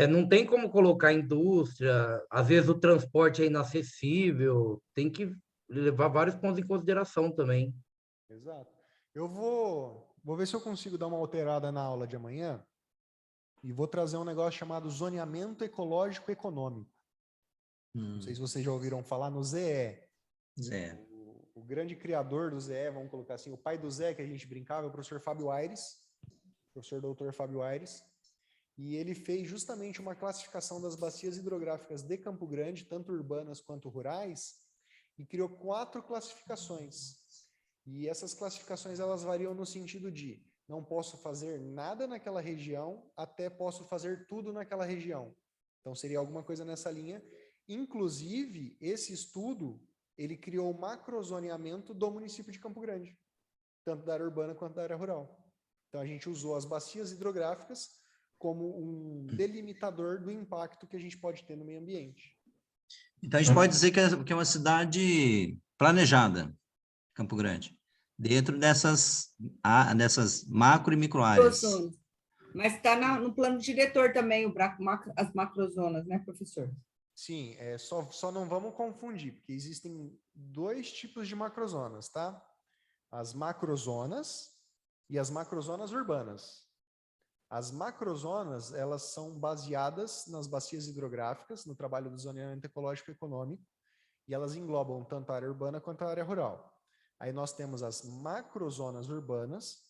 não tem como colocar indústria, às vezes o transporte é inacessível, tem que levar vários pontos em consideração também. Exato. Eu vou ver se eu consigo dar uma alterada na aula de amanhã e vou trazer um negócio chamado zoneamento ecológico econômico. Não sei se vocês já ouviram falar no ZE. Zé. O grande criador do ZE, vamos colocar assim, o pai do ZE que a gente brincava, é o professor Fábio Aires, professor doutor Fábio Aires, e ele fez justamente uma classificação das bacias hidrográficas de Campo Grande, tanto urbanas quanto rurais, e criou 4 classificações. E essas classificações elas variam no sentido de não posso fazer nada naquela região, até posso fazer tudo naquela região. Então seria alguma coisa nessa linha. Inclusive, esse estudo, ele criou o macrozoneamento do município de Campo Grande, tanto da área urbana quanto da área rural. Então a gente usou as bacias hidrográficas como um delimitador do impacto que a gente pode ter no meio ambiente. Então, a gente pode dizer que é uma cidade planejada, Campo Grande, dentro dessas macro e micro áreas. Macrozonas. Mas está no plano diretor também, as macrozonas, né, professor? Sim, só não vamos confundir, porque existem 2 tipos de macrozonas, tá? As macrozonas e as macrozonas urbanas. As macrozonas, elas são baseadas nas bacias hidrográficas, no trabalho do zoneamento ecológico e econômico, e elas englobam tanto a área urbana quanto a área rural. Aí nós temos as macrozonas urbanas,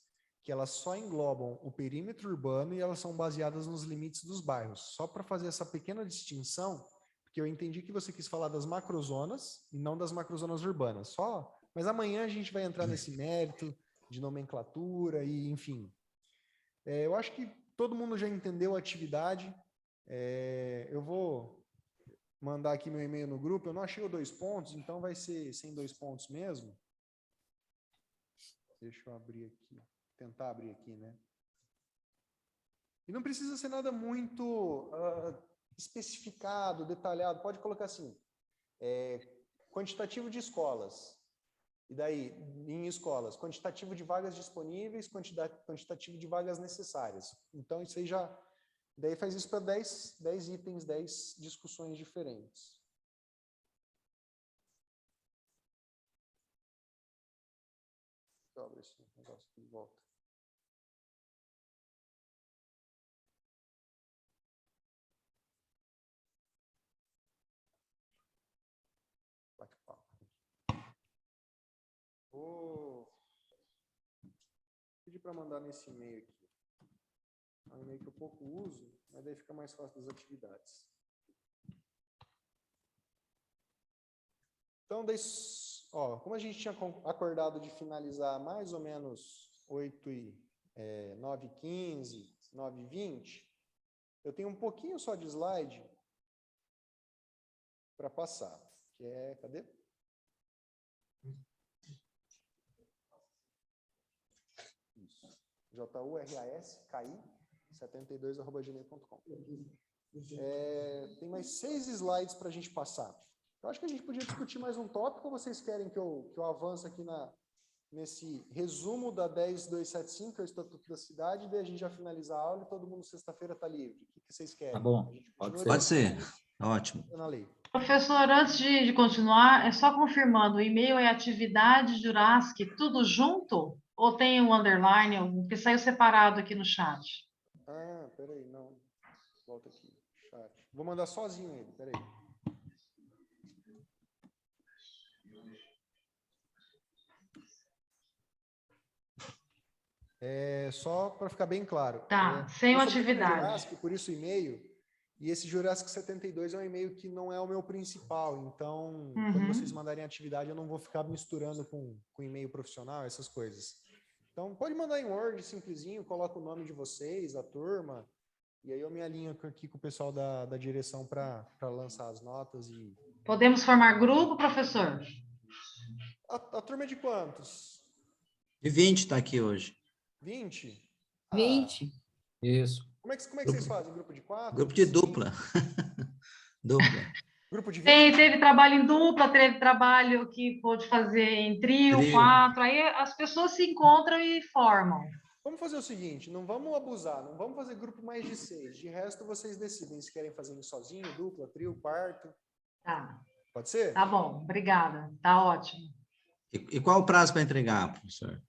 que elas só englobam o perímetro urbano e elas são baseadas nos limites dos bairros. Só para fazer essa pequena distinção, porque eu entendi que você quis falar das macrozonas e não das macrozonas urbanas. Mas amanhã a gente vai entrar nesse mérito de nomenclatura e, enfim. Eu acho que todo mundo já entendeu a atividade. Eu vou mandar aqui meu e-mail no grupo. Eu não achei o 2 pontos, então vai ser sem 2 pontos mesmo. Deixa eu abrir aqui. Tentar abrir aqui, né? E não precisa ser nada muito especificado, detalhado. Pode colocar assim, quantitativo de escolas. E daí, em escolas, quantitativo de vagas disponíveis, quantitativo de vagas necessárias. Então, isso aí daí faz isso para 10 itens, 10 discussões diferentes. Deixa eu abrir esse negócio aqui de volta. Bate-papo. Vou pedir para mandar nesse e-mail aqui. É um e-mail que eu pouco uso, mas daí fica mais fácil das atividades. Então, como a gente tinha acordado de finalizar mais ou menos 9h15, 9h20, eu tenho um pouquinho só de slide para passar, que é, cadê? Isso. JURASKI72@gmail.com. Tem mais 6 slides para a gente passar. Eu acho que a gente podia discutir mais um tópico, ou vocês querem que eu avance aqui nesse resumo da 10275, que é o Estatuto da Cidade, e daí a gente já finaliza a aula e todo mundo sexta-feira está livre. O que vocês querem? Tá bom, pode ser. Ótimo. Professor, antes de continuar, só confirmando, o e-mail é atividade Jurassic, tudo junto? Ou tem um underline, porque saiu separado aqui no chat? Peraí, não. Volta aqui, chat. Vou mandar sozinho ele, peraí. Só para ficar bem claro. Tá, sem atividade. Jurassic, por isso o e-mail. E esse Jurassic 72 é um e-mail que não é o meu principal. Então, quando vocês mandarem atividade, eu não vou ficar misturando com e-mail profissional, essas coisas. Então, pode mandar em Word, simplesinho, coloca o nome de vocês, a turma, e aí eu me alinho aqui com o pessoal da direção para lançar as notas. Podemos formar grupo, professor? A turma é de quantos? De 20 está aqui hoje. 20? 20. Isso. Como é que vocês fazem? Grupo de 4? Grupo de dupla. Dupla. Grupo de 20? Teve trabalho em dupla, teve trabalho que pôde fazer em trio, Trio. 4, aí as pessoas se encontram e formam. Vamos fazer o seguinte, não vamos abusar, não vamos fazer grupo mais de 6. De resto, vocês decidem se querem fazer sozinho, dupla, trio, quarto. Tá, Pode ser? tá bom, obrigada, tá ótimo. E qual o prazo para entregar, professor?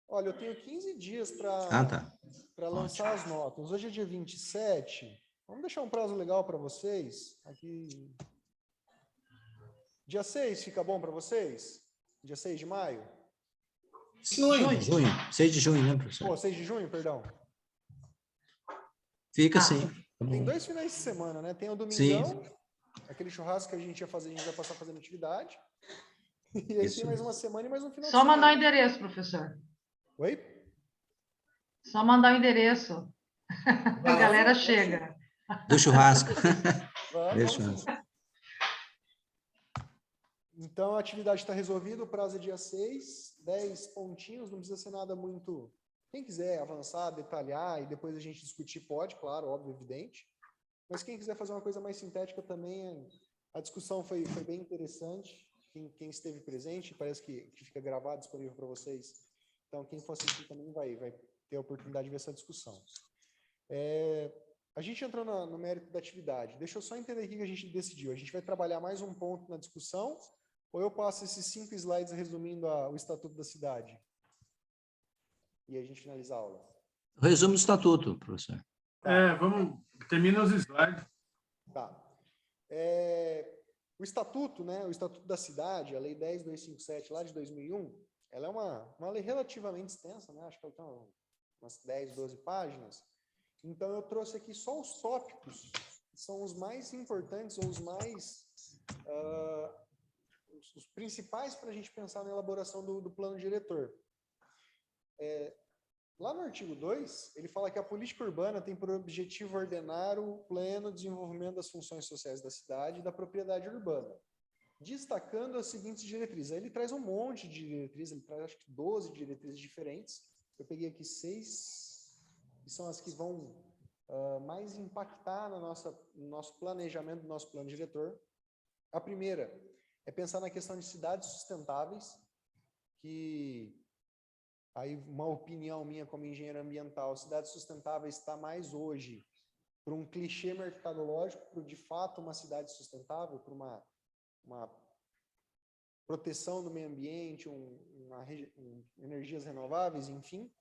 Olha, eu tenho 15 dias Tá. para lançar as notas. Hoje é dia 27. Vamos deixar um prazo legal para vocês. Aqui. Dia 6 fica bom para vocês? Dia 6 de maio? Junho. 6 de junho, né, professor? Pô, 6 de junho, perdão. Fica Ah. sim. Tem 2 finais de semana, né? Tem o domingão, aquele churrasco que a gente ia fazer, a gente vai passar fazendo atividade. E aí Isso tem mais uma semana e mais um final Só de semana. mandar o endereço, professor. Oi? Só mandar o endereço. A galera chega. Do churrasco. Vamos, Deixa vamos sim. Então, a atividade está resolvida, o prazo é dia 6, 10 pontinhos, não precisa ser nada muito... Quem quiser avançar, detalhar e depois a gente discutir, pode, claro, óbvio, evidente. Mas quem quiser fazer uma coisa mais sintética também, a discussão foi bem interessante. Quem esteve presente, parece que fica gravado, disponível para vocês. Então, quem for assistir também vai ter a oportunidade de ver essa discussão. A gente entrou no mérito da atividade. Deixa eu só entender o que a gente decidiu. A gente vai trabalhar mais um ponto na discussão ou eu passo esses 5 slides resumindo o Estatuto da Cidade? E a gente finaliza a aula. Resumo do estatuto, professor. Vamos, termina os slides. Tá. O Estatuto, né, o Estatuto da Cidade, a Lei 10.257, lá de 2001, ela é uma lei relativamente extensa, né? Acho que ela tem umas 10, 12 páginas. Então, eu trouxe aqui só os tópicos, que são os mais importantes ou os mais... os principais para a gente pensar na elaboração do plano diretor. Lá no artigo 2, ele fala que a política urbana tem por objetivo ordenar o pleno desenvolvimento das funções sociais da cidade e da propriedade urbana, destacando as seguintes diretrizes. Aí ele traz um monte de diretrizes, ele traz acho que 12 diretrizes diferentes. Eu peguei aqui 6, que são as que vão mais impactar no nosso planejamento, no nosso plano diretor. A primeira é pensar na questão de cidades sustentáveis, que... Aí, uma opinião minha como engenheiro ambiental, cidade sustentável está mais hoje para um clichê mercadológico, para de fato uma cidade sustentável, para uma proteção do meio ambiente, energias renováveis, enfim.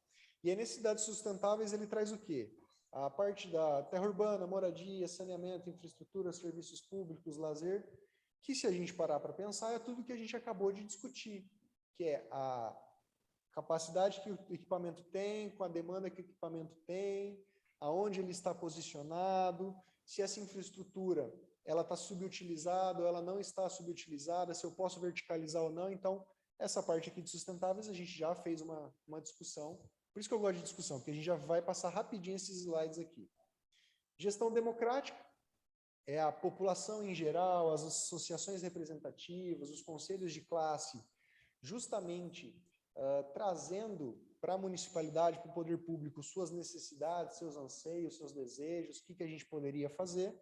E aí, nessas cidades sustentáveis, ele traz o quê? A parte da terra urbana, moradia, saneamento, infraestrutura, serviços públicos, lazer, que se a gente parar para pensar, é tudo que a gente acabou de discutir, que é a capacidade que o equipamento tem, com a demanda que o equipamento tem, aonde ele está posicionado, se essa infraestrutura ela está subutilizada ou ela não está subutilizada, se eu posso verticalizar ou não. Então, essa parte aqui de sustentáveis a gente já fez uma discussão. Por isso que eu gosto de discussão, porque a gente já vai passar rapidinho esses slides aqui. Gestão democrática é a população em geral, as associações representativas, os conselhos de classe, justamente trazendo para a municipalidade, para o poder público, suas necessidades, seus anseios, seus desejos, o que a gente poderia fazer.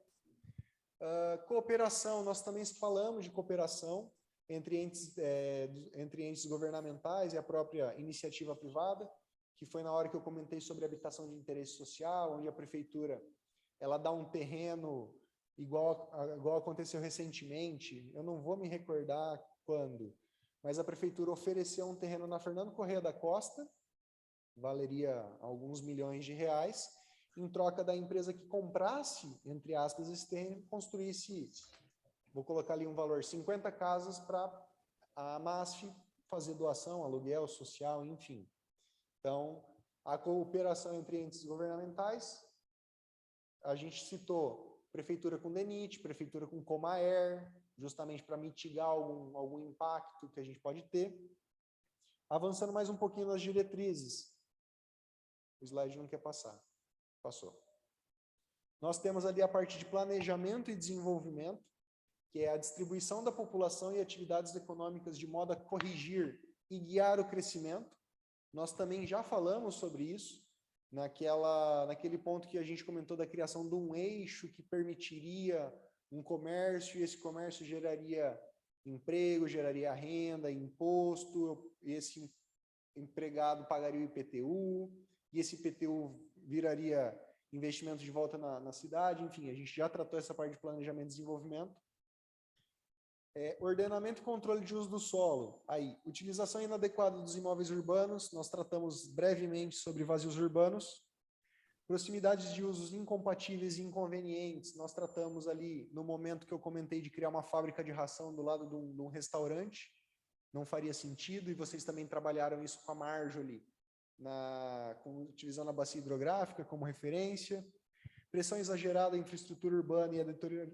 Cooperação, nós também falamos de cooperação entre entes governamentais e a própria iniciativa privada, que foi na hora que eu comentei sobre habitação de interesse social, onde a prefeitura ela dá um terreno igual aconteceu recentemente, eu não vou me recordar quando, mas a prefeitura ofereceu um terreno na Fernando Corrêa da Costa, valeria alguns milhões de reais, em troca da empresa que comprasse, entre aspas, esse terreno, construísse, vou colocar ali um valor, 50 casas para a MASF fazer doação, aluguel social, enfim. Então, a cooperação entre entes governamentais, a gente citou prefeitura com DENIT, prefeitura com Comaer, justamente para mitigar algum impacto que a gente pode ter. Avançando mais um pouquinho nas diretrizes. O slide não quer passar. Passou. Nós temos ali a parte de planejamento e desenvolvimento, que é a distribuição da população e atividades econômicas de modo a corrigir e guiar o crescimento. Nós também já falamos sobre isso, naquele ponto que a gente comentou da criação de um eixo que permitiria um comércio, e esse comércio geraria emprego, geraria renda, imposto, esse empregado pagaria o IPTU, e esse IPTU viraria investimento de volta na cidade. Enfim, a gente já tratou essa parte de planejamento e desenvolvimento. Ordenamento e controle de uso do solo. Aí, utilização inadequada dos imóveis urbanos, nós tratamos brevemente sobre vazios urbanos. Proximidades de usos incompatíveis e inconvenientes, nós tratamos ali no momento que eu comentei de criar uma fábrica de ração do lado de um restaurante, não faria sentido, e vocês também trabalharam isso com a Marjorie, utilizando a bacia hidrográfica como referência. Pressão exagerada em infraestrutura urbana e a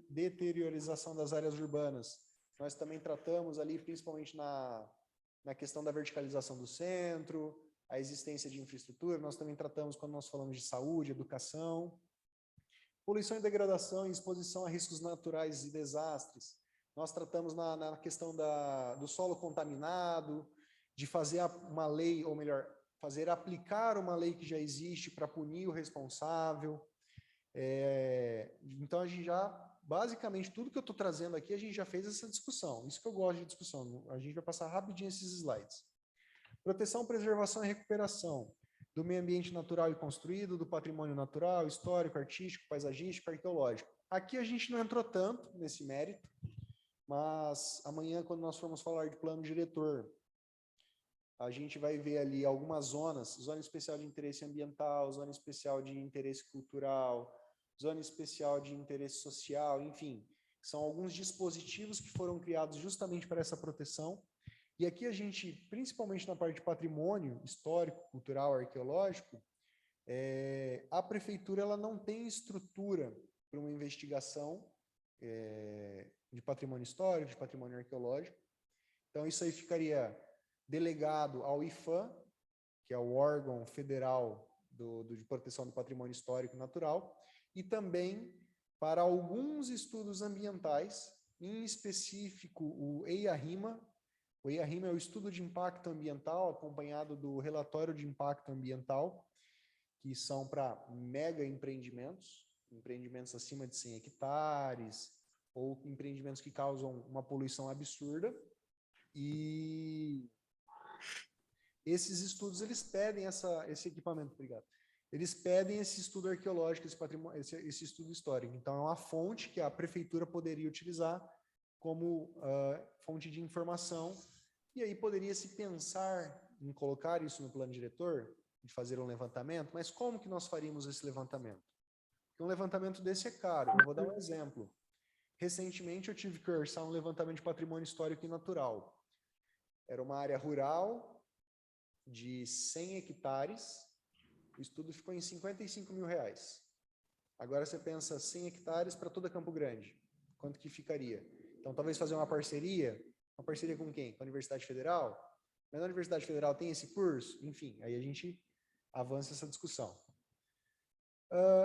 deteriorização das áreas urbanas. Nós também tratamos ali, principalmente na questão da verticalização do centro, a existência de infraestrutura. Nós também tratamos quando nós falamos de saúde, educação. Poluição e degradação e exposição a riscos naturais e desastres. Nós tratamos na questão do solo contaminado, de fazer uma lei, ou melhor, aplicar uma lei que já existe para punir o responsável. Então, a gente já... Basicamente, tudo que eu estou trazendo aqui, a gente já fez essa discussão. Isso que eu gosto de discussão. A gente vai passar rapidinho esses slides. Proteção, preservação e recuperação do meio ambiente natural e construído, do patrimônio natural, histórico, artístico, paisagístico, arqueológico. Aqui a gente não entrou tanto nesse mérito, mas amanhã, quando nós formos falar de plano diretor, a gente vai ver ali algumas zonas, zona especial de interesse ambiental, zona especial de interesse cultural, zona especial de interesse social, enfim, são alguns dispositivos que foram criados justamente para essa proteção. E aqui a gente, principalmente na parte de patrimônio histórico, cultural, arqueológico, a prefeitura ela não tem estrutura para uma investigação de patrimônio histórico, de patrimônio arqueológico. Então, isso aí ficaria delegado ao IPHAN, que é o órgão federal de proteção do patrimônio histórico e natural, e também para alguns estudos ambientais, em específico o EIA-RIMA. O EIA-RIMA é o estudo de impacto ambiental, acompanhado do relatório de impacto ambiental, que são para mega empreendimentos, empreendimentos acima de 100 hectares, ou empreendimentos que causam uma poluição absurda. E esses estudos, eles pedem esse equipamento, obrigado. Eles pedem esse estudo arqueológico, esse estudo histórico. Então, é uma fonte que a prefeitura poderia utilizar como fonte de informação, e aí poderia se pensar em colocar isso no plano diretor, de fazer um levantamento, mas como que nós faríamos esse levantamento? Porque um levantamento desse é caro. Eu vou dar um exemplo. Recentemente, eu tive que orçar um levantamento de patrimônio histórico e natural. Era uma área rural de 100 hectares, o estudo ficou em R$55 mil. Agora você pensa 100 hectares para toda Campo Grande. Quanto que ficaria? Então, talvez fazer uma parceria com quem? Com a Universidade Federal? Mas a Universidade Federal tem esse curso? Enfim, aí a gente avança essa discussão.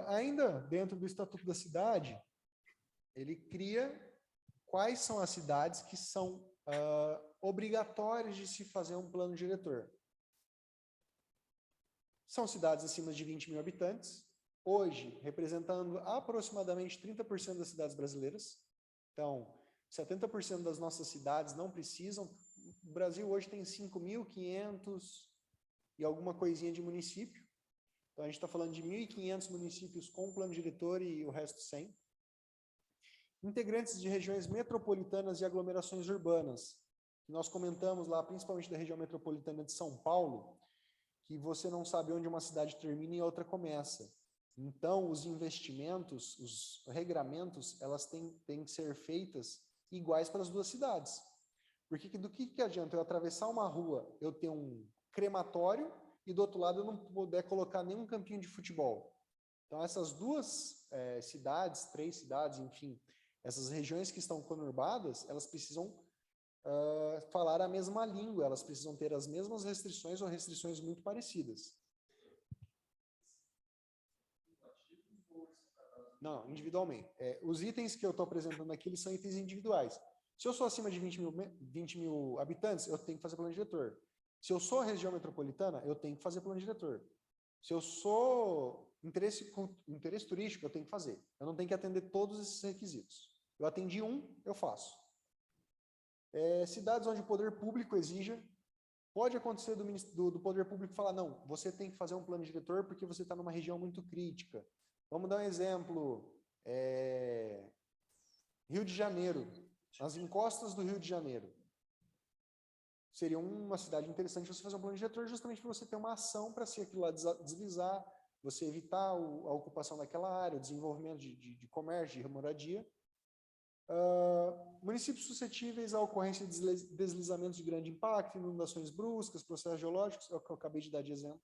Ainda dentro do Estatuto da Cidade, ele cria quais são as cidades que são obrigatórias de se fazer um plano diretor. São cidades acima de 20 mil habitantes, hoje representando aproximadamente 30% das cidades brasileiras. Então, 70% das nossas cidades não precisam. O Brasil hoje tem 5.500 e alguma coisinha de município. Então, a gente está falando de 1.500 municípios com plano diretor e o resto 100. Integrantes de regiões metropolitanas e aglomerações urbanas. Nós comentamos lá, principalmente da região metropolitana de São Paulo, que você não sabe onde uma cidade termina e a outra começa. Então, os investimentos, os regramentos, elas têm que ser feitas iguais para as duas cidades. Porque do que adianta eu atravessar uma rua, eu ter um crematório e do outro lado eu não puder colocar nenhum campinho de futebol? Então, essas duas cidades, 3 cidades, enfim, essas regiões que estão conurbadas, elas precisam falar a mesma língua, elas precisam ter as mesmas restrições ou restrições muito parecidas. Não, individualmente. Os itens que eu estou apresentando aqui, eles são itens individuais. Se eu sou acima de 20 mil habitantes, eu tenho que fazer plano diretor. Se eu sou região metropolitana, eu tenho que fazer plano diretor. Se eu sou interesse turístico, eu tenho que fazer. Eu não tenho que atender todos esses requisitos. Eu atendi eu faço. Cidades onde o poder público exija, pode acontecer do poder público falar, não, você tem que fazer um plano diretor porque você está numa região muito crítica. Vamos dar um exemplo. Rio de Janeiro, as encostas do Rio de Janeiro. Seria uma cidade interessante você fazer um plano diretor justamente para você ter uma ação para se aquilo lá deslizar, você evitar a ocupação daquela área, o desenvolvimento de comércio, de moradia. Municípios suscetíveis à ocorrência de deslizamentos de grande impacto, inundações bruscas, processos geológicos, é o que eu acabei de dar de exemplo,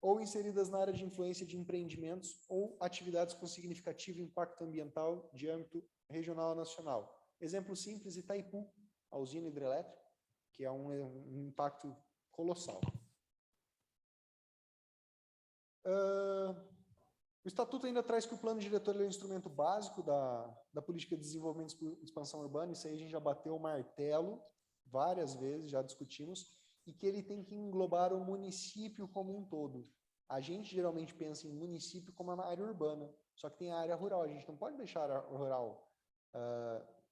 ou inseridas na área de influência de empreendimentos ou atividades com significativo impacto ambiental de âmbito regional ou nacional. Exemplo simples, Itaipu, a usina hidrelétrica, que é um impacto colossal. O Estatuto ainda traz que o plano diretor é um instrumento básico da política de desenvolvimento e expansão urbana, isso aí a gente já bateu o martelo várias vezes, já discutimos, e que ele tem que englobar o município como um todo. A gente geralmente pensa em município como uma área urbana, só que tem a área rural, a gente não pode deixar a área rural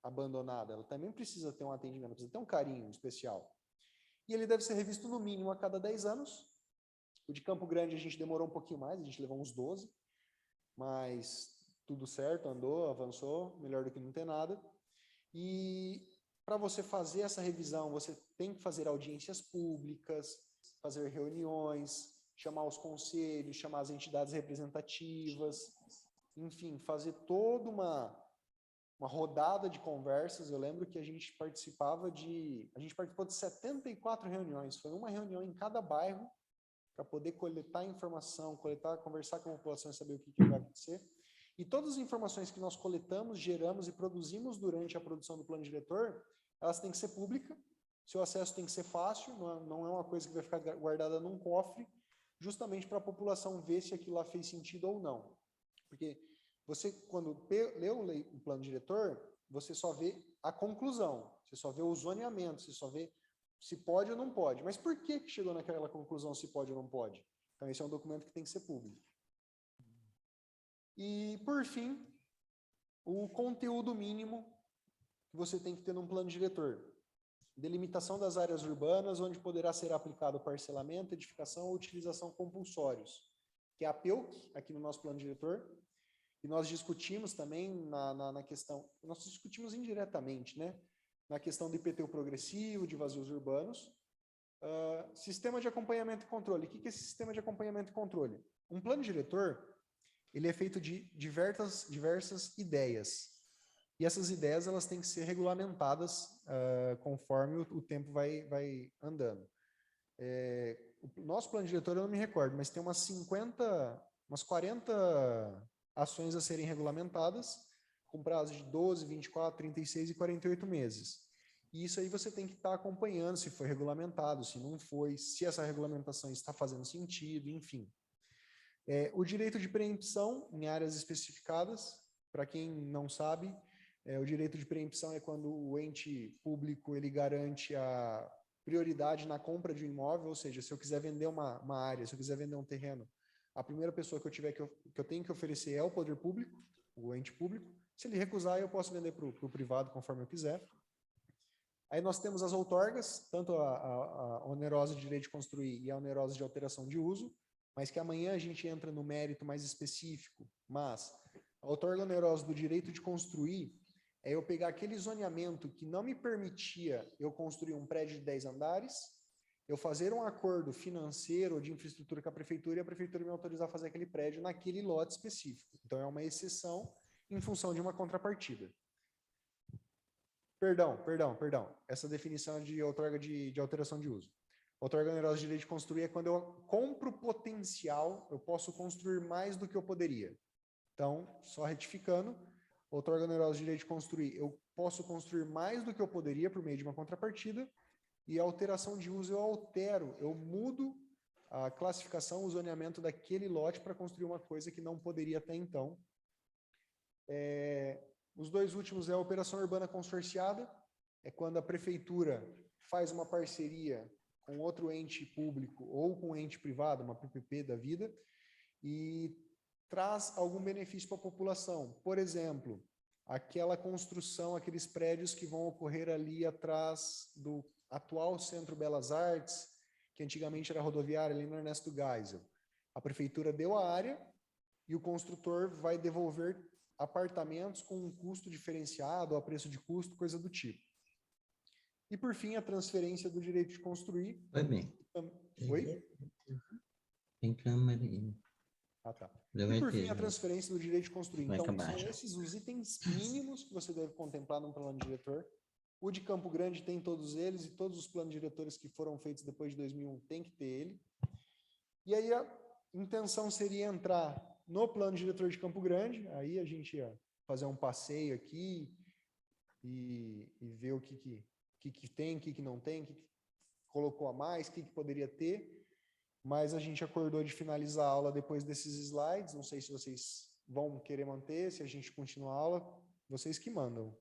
abandonada, ela também precisa ter um atendimento, precisa ter um carinho especial. E ele deve ser revisto no mínimo a cada 10 anos. O de Campo Grande a gente demorou um pouquinho mais, a gente levou uns 12, mas tudo certo, andou, avançou, melhor do que não ter nada. E para você fazer essa revisão, você tem que fazer audiências públicas, fazer reuniões, chamar os conselhos, chamar as entidades representativas, enfim, fazer toda uma rodada de conversas. Eu lembro que a gente participou de 74 reuniões, foi uma reunião em cada bairro, para poder coletar informação, conversar com a população e saber o que vai acontecer. E todas as informações que nós coletamos, geramos e produzimos durante a produção do plano diretor, elas têm que ser públicas, seu acesso tem que ser fácil, não é uma coisa que vai ficar guardada num cofre, justamente para a população ver se aquilo lá fez sentido ou não. Porque você, quando lê o plano diretor, você só vê a conclusão, você só vê o zoneamento, você só vê se pode ou não pode. Mas por que chegou naquela conclusão se pode ou não pode? Então, esse é um documento que tem que ser público. E, por fim, o conteúdo mínimo que você tem que ter num plano diretor. Delimitação das áreas urbanas, onde poderá ser aplicado parcelamento, edificação ou utilização compulsórios, que é a PEUC, aqui no nosso plano diretor. E nós discutimos também na questão, nós discutimos indiretamente, né? Na questão do IPTU progressivo, de vazios urbanos. Sistema de acompanhamento e controle. O que é esse sistema de acompanhamento e controle? Um plano diretor, ele é feito de diversas ideias. E essas ideias, elas têm que ser regulamentadas conforme o tempo vai andando. O nosso plano diretor, eu não me recordo, mas tem umas 40 ações a serem regulamentadas, com prazo de 12, 24, 36 e 48 meses. E isso aí você tem que estar acompanhando se foi regulamentado, se não foi, se essa regulamentação está fazendo sentido, enfim. O direito de preempção em áreas especificadas, para quem não sabe, o direito de preempção é quando o ente público ele garante a prioridade na compra de um imóvel, ou seja, se eu quiser vender uma área, se eu quiser vender um terreno, a primeira pessoa que eu tenho que oferecer é o poder público, o ente público. Se ele recusar, eu posso vender para o privado conforme eu quiser. Aí nós temos as outorgas, tanto a onerosa de direito de construir e a onerosa de alteração de uso, mas que amanhã a gente entra no mérito mais específico. Mas a outorga onerosa do direito de construir é eu pegar aquele zoneamento que não me permitia eu construir um prédio de 10 andares, eu fazer um acordo financeiro ou de infraestrutura com a prefeitura e a prefeitura me autorizar a fazer aquele prédio naquele lote específico. Então, é uma exceção em função de uma contrapartida. Perdão. Essa definição de outorga de alteração de uso. Outorga onerosa de direito de construir é quando eu compro potencial, eu posso construir mais do que eu poderia. Então, só retificando, outorga onerosa de direito de construir, eu posso construir mais do que eu poderia por meio de uma contrapartida, e a alteração de uso eu altero, eu mudo a classificação, o zoneamento daquele lote para construir uma coisa que não poderia até então. Os dois últimos é a operação urbana consorciada, é quando a prefeitura faz uma parceria com outro ente público ou com um ente privado, uma PPP da vida, e traz algum benefício para a população. Por exemplo, aquela construção, aqueles prédios que vão ocorrer ali atrás do atual Centro Belas Artes, que antigamente era rodoviária, ali no Ernesto Geisel. A prefeitura deu a área e o construtor vai devolver apartamentos com um custo diferenciado, a preço de custo, coisa do tipo. E, por fim, a transferência do direito de construir. Vai bem. Oi? Tem câmera aí. Ah, tá. Já E, vai por ter, fim, a né? transferência do direito de construir. Vai Então, acabar são já. esses os itens mínimos que você deve contemplar num plano diretor. O de Campo Grande tem todos eles, e todos os planos diretores que foram feitos depois de 2001 tem que ter ele. E aí a intenção seria entrar no plano diretor de Campo Grande, aí a gente ia fazer um passeio aqui e ver o que tem, o que não tem, o que colocou a mais, o que poderia ter, mas a gente acordou de finalizar a aula depois desses slides, não sei se vocês vão querer manter, se a gente continua a aula, vocês que mandam.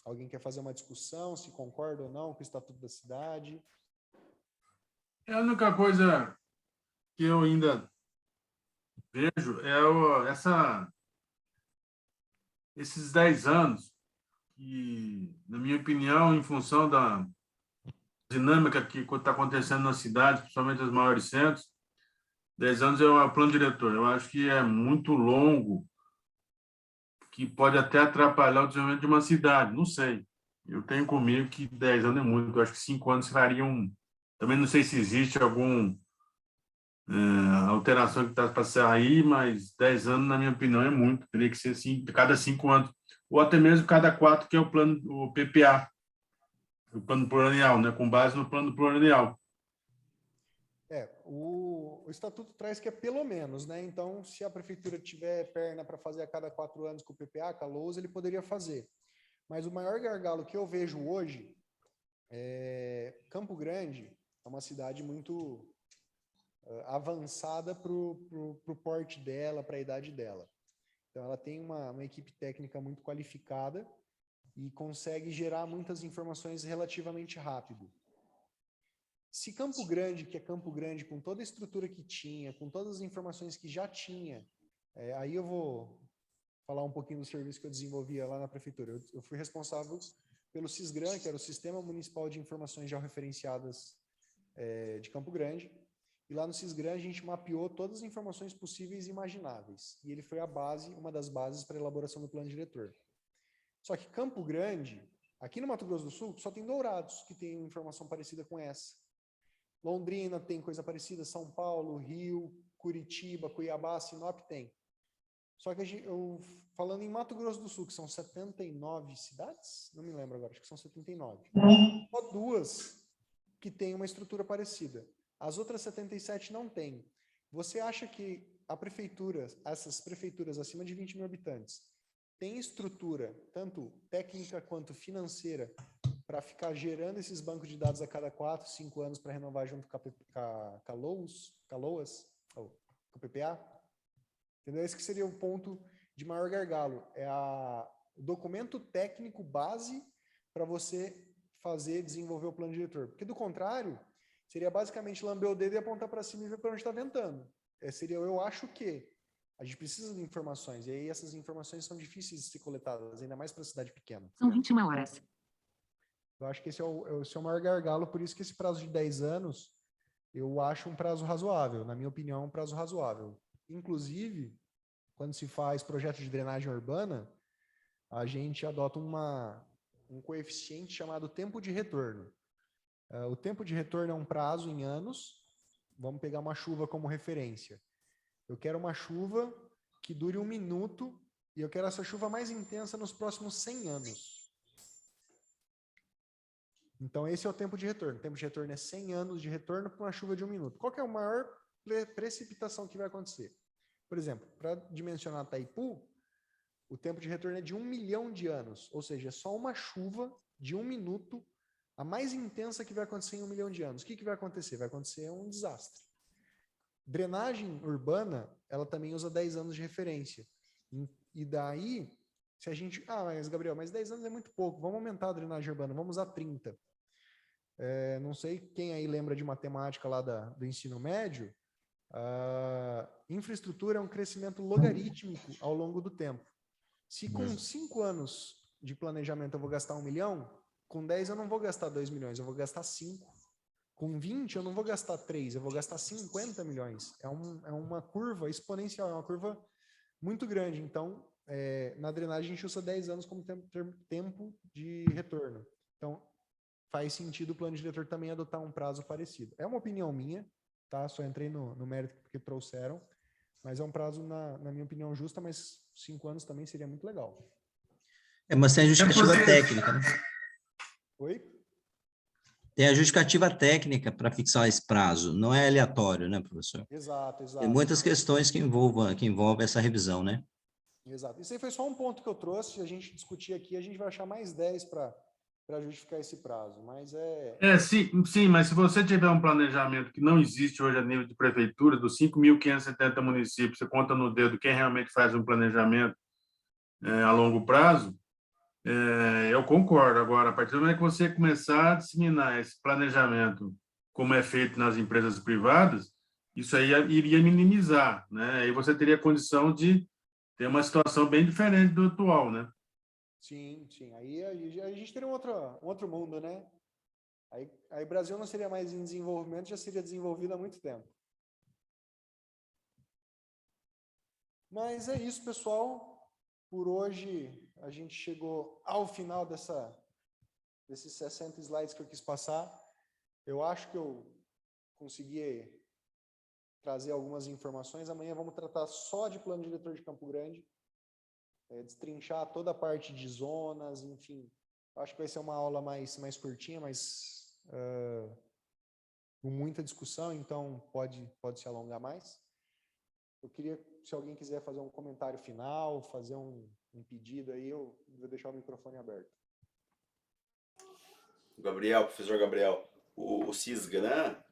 Alguém quer fazer uma discussão, se concorda ou não com o Estatuto da Cidade? A única coisa que eu ainda vejo é esses 10 anos, que, na minha opinião, em função da dinâmica que está acontecendo na cidade, principalmente nos maiores centros, 10 anos é o plano diretor. Eu acho que é muito longo, que pode até atrapalhar o desenvolvimento de uma cidade, não sei. Eu tenho comigo que 10 anos é muito, eu acho que 5 anos fariam... Também não sei se existe alguma alteração que está para sair, mas 10 anos, na minha opinião, é muito. Teria que ser assim, cada 5 anos, ou até mesmo cada 4, que é o plano, o PPA, o plano plurianual, né? Com base no plano plurianual. O Estatuto traz que é pelo menos, né? Então, se a prefeitura tiver perna para fazer a cada 4 anos com o PPA, com a LOAS, ele poderia fazer. Mas o maior gargalo que eu vejo hoje é Campo Grande, é uma cidade muito avançada para o porte dela, para a idade dela. Então, ela tem uma equipe técnica muito qualificada e consegue gerar muitas informações relativamente rápido. Se Campo Grande, que é Campo Grande, com toda a estrutura que tinha, com todas as informações que já tinha, aí eu vou falar um pouquinho do serviço que eu desenvolvia lá na prefeitura. Eu fui responsável pelo SISGRAM, que era o Sistema Municipal de Informações Georreferenciadas de Campo Grande, e lá no SISGRAM a gente mapeou todas as informações possíveis e imagináveis, e ele foi uma das bases para a elaboração do plano diretor. Só que Campo Grande, aqui no Mato Grosso do Sul, só tem Dourados que tem informação parecida com essa. Londrina tem coisa parecida, São Paulo, Rio, Curitiba, Cuiabá, Sinop tem. Só que falando em Mato Grosso do Sul, que são 79 cidades, não me lembro agora, acho que são 79. Só 2 que têm uma estrutura parecida. As outras 77 não têm. Você acha que essas prefeituras acima de 20 mil habitantes, têm estrutura, tanto técnica quanto financeira, para ficar gerando esses bancos de dados a cada 4, 5 anos para renovar junto com a LOAS, com o PPA? Entendeu? Esse que seria o ponto de maior gargalo. É o documento técnico base para você desenvolver o plano diretor. Porque, do contrário, seria basicamente lamber o dedo e apontar para cima e ver para onde está ventando. Seria eu acho que. A gente precisa de informações, e aí essas informações são difíceis de ser coletadas, ainda mais para a cidade pequena. São 21 horas. Eu acho que esse é o maior gargalo, por isso que esse prazo de 10 anos, eu acho um prazo razoável, na minha opinião, um prazo razoável. Inclusive, quando se faz projeto de drenagem urbana, a gente adota um coeficiente chamado tempo de retorno. O tempo de retorno é um prazo em anos, vamos pegar uma chuva como referência. Eu quero uma chuva que dure 1 minuto e eu quero essa chuva mais intensa nos próximos 100 anos. Então, esse é o tempo de retorno. O tempo de retorno é 100 anos de retorno para uma chuva de 1 minuto. Qual que é o maior precipitação que vai acontecer. Por exemplo, para dimensionar Itaipu, o tempo de retorno é de 1 milhão de anos, ou seja, é só uma chuva de 1 minuto, a mais intensa que vai acontecer em 1 milhão de anos. O que vai acontecer? Vai acontecer um desastre. Drenagem urbana, ela também usa 10 anos de referência. E daí, se a gente... mas Gabriel, mas 10 anos é muito pouco, vamos aumentar a drenagem urbana, vamos usar 30. Não sei quem aí lembra de matemática lá do ensino médio, infraestrutura é um crescimento logarítmico ao longo do tempo. Se com 5 anos de planejamento eu vou gastar 1 milhão, com 10 eu não vou gastar 2 milhões, eu vou gastar 5. Com 20 eu não vou gastar 3, eu vou gastar 50 milhões. É uma curva exponencial, é uma curva muito grande. Então, na drenagem a gente usa 10 anos como tempo de retorno. Então, faz sentido o plano diretor também adotar um prazo parecido. É uma opinião minha, tá? Só entrei no mérito que trouxeram, mas é um prazo, na minha opinião, justa, mas 5 anos também seria muito legal. Mas tem a justificativa técnica, né? Oi? Tem a justificativa técnica para fixar esse prazo, não é aleatório, né, professor? Exato. Tem muitas questões que envolvem essa revisão, né? Exato. Isso aí foi só um ponto que eu trouxe, a gente discutir aqui, a gente vai achar mais 10 para justificar esse prazo, mas sim, mas se você tiver um planejamento que não existe hoje a nível de prefeitura, dos 5.570 municípios, você conta no dedo quem realmente faz um planejamento a longo prazo, eu concordo. Agora, a partir do momento que você começar a disseminar esse planejamento, como é feito nas empresas privadas, isso aí iria minimizar, né? Aí você teria condição de ter uma situação bem diferente do atual, né? Sim. Aí a gente teria um outro mundo, né? Aí o Brasil não seria mais em desenvolvimento, já seria desenvolvido há muito tempo. Mas é isso, pessoal. Por hoje, a gente chegou ao final desses 60 slides que eu quis passar. Eu acho que eu consegui trazer algumas informações. Amanhã vamos tratar só de plano diretor de Campo Grande, destrinchar toda a parte de zonas, enfim. Acho que vai ser uma aula mais curtinha, mas com muita discussão, então pode se alongar mais. Eu queria, se alguém quiser fazer um comentário final, fazer um pedido aí, eu vou deixar o microfone aberto. Professor Gabriel, o Sysgram,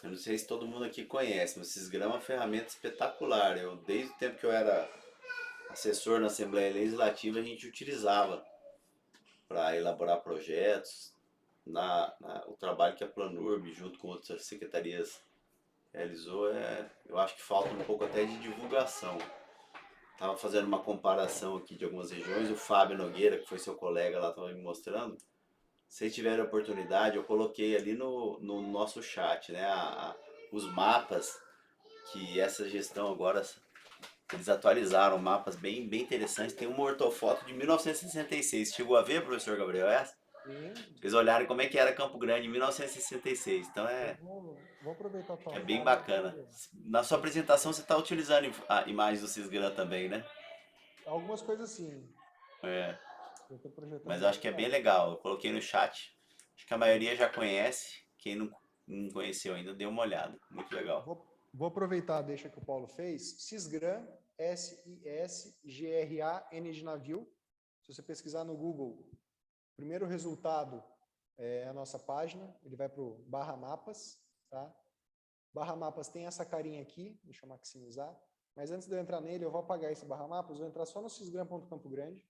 eu não sei se todo mundo aqui conhece, mas o Sysgram é uma ferramenta espetacular. Desde o tempo que eu era assessor na Assembleia Legislativa, a gente utilizava para elaborar projetos, o trabalho que a Planurb, junto com outras secretarias, realizou, eu acho que falta um pouco até de divulgação. Estava fazendo uma comparação aqui de algumas regiões, o Fábio Nogueira, que foi seu colega lá, estava me mostrando. Se tiver a oportunidade, eu coloquei ali no nosso chat, né, os mapas, que essa gestão agora, eles atualizaram mapas bem interessantes. Tem uma ortofoto de 1966. Chegou a ver, professor Gabriel, essa? Sim. Vocês olharem como é que era Campo Grande em 1966. Então vou aproveitar a tua bem fala, bacana. Na sua apresentação você está utilizando a imagem do Sysgram também, né? Algumas coisas sim. Eu tô projetando. Mas eu acho que é bem legal. Eu coloquei no chat. Acho que a maioria já conhece. Quem não conheceu ainda, dê uma olhada. Muito legal. Vou aproveitar a deixa que o Paulo fez. Sysgram, S-I-S-G-R-A-N de navio. Se você pesquisar no Google, o primeiro resultado é a nossa página. Ele vai para o /mapas, tá? /mapas tem essa carinha aqui. Deixa eu maximizar. Mas antes de eu entrar nele, eu vou apagar esse /mapas. Vou entrar só no sysgram.campo grande.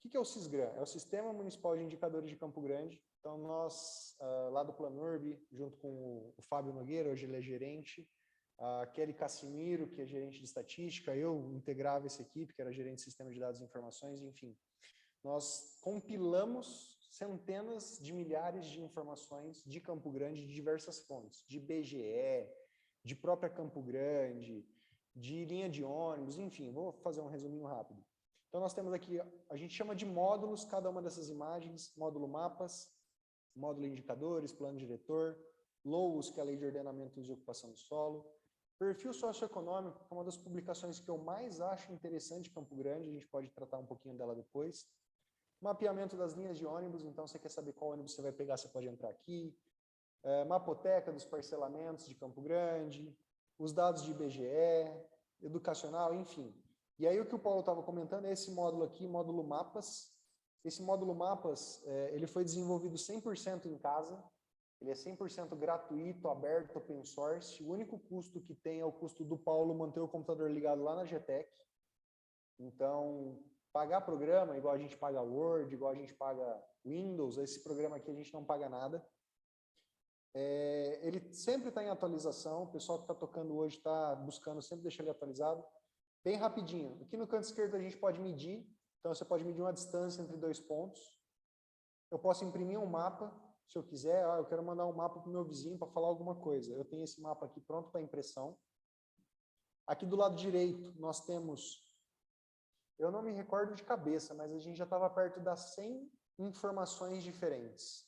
O que é o Sysgram? É o Sistema Municipal de Indicadores de Campo Grande. Então, nós, lá do Planurb, junto com o Fábio Nogueira, hoje ele é gerente, a Kelly Cassimiro, que é gerente de estatística, eu integrava essa equipe, que era gerente de Sistema de Dados e Informações, enfim. Nós compilamos centenas de milhares de informações de Campo Grande, de diversas fontes, de BGE, de própria Campo Grande, de linha de ônibus, enfim, vou fazer um resuminho rápido. Então, nós temos aqui, a gente chama de módulos, cada uma dessas imagens, módulo mapas, módulo indicadores, plano diretor, LOUS, que é a Lei de Ordenamento e Ocupação do Solo, perfil socioeconômico, que é uma das publicações que eu mais acho interessante em Campo Grande, a gente pode tratar um pouquinho dela depois, mapeamento das linhas de ônibus, então você quer saber qual ônibus você vai pegar, você pode entrar aqui, mapoteca dos parcelamentos de Campo Grande, os dados de IBGE, educacional, enfim. E aí o que o Paulo estava comentando é esse módulo aqui, módulo Mapas. Esse módulo Mapas, ele foi desenvolvido 100% em casa, ele é 100% gratuito, aberto, open source. O único custo que tem é o custo do Paulo manter o computador ligado lá na GTEC. Então, pagar programa, igual a gente paga Word, igual a gente paga Windows, esse programa aqui a gente não paga nada. Ele sempre está em atualização, o pessoal que está tocando hoje está buscando sempre deixar ele atualizado. Bem rapidinho, aqui no canto esquerdo a gente pode medir, então você pode medir uma distância entre 2 pontos. Eu posso imprimir um mapa, se eu quiser, eu quero mandar um mapa para o meu vizinho para falar alguma coisa. Eu tenho esse mapa aqui pronto para impressão. Aqui do lado direito nós temos, eu não me recordo de cabeça, mas a gente já estava perto das 100 informações diferentes.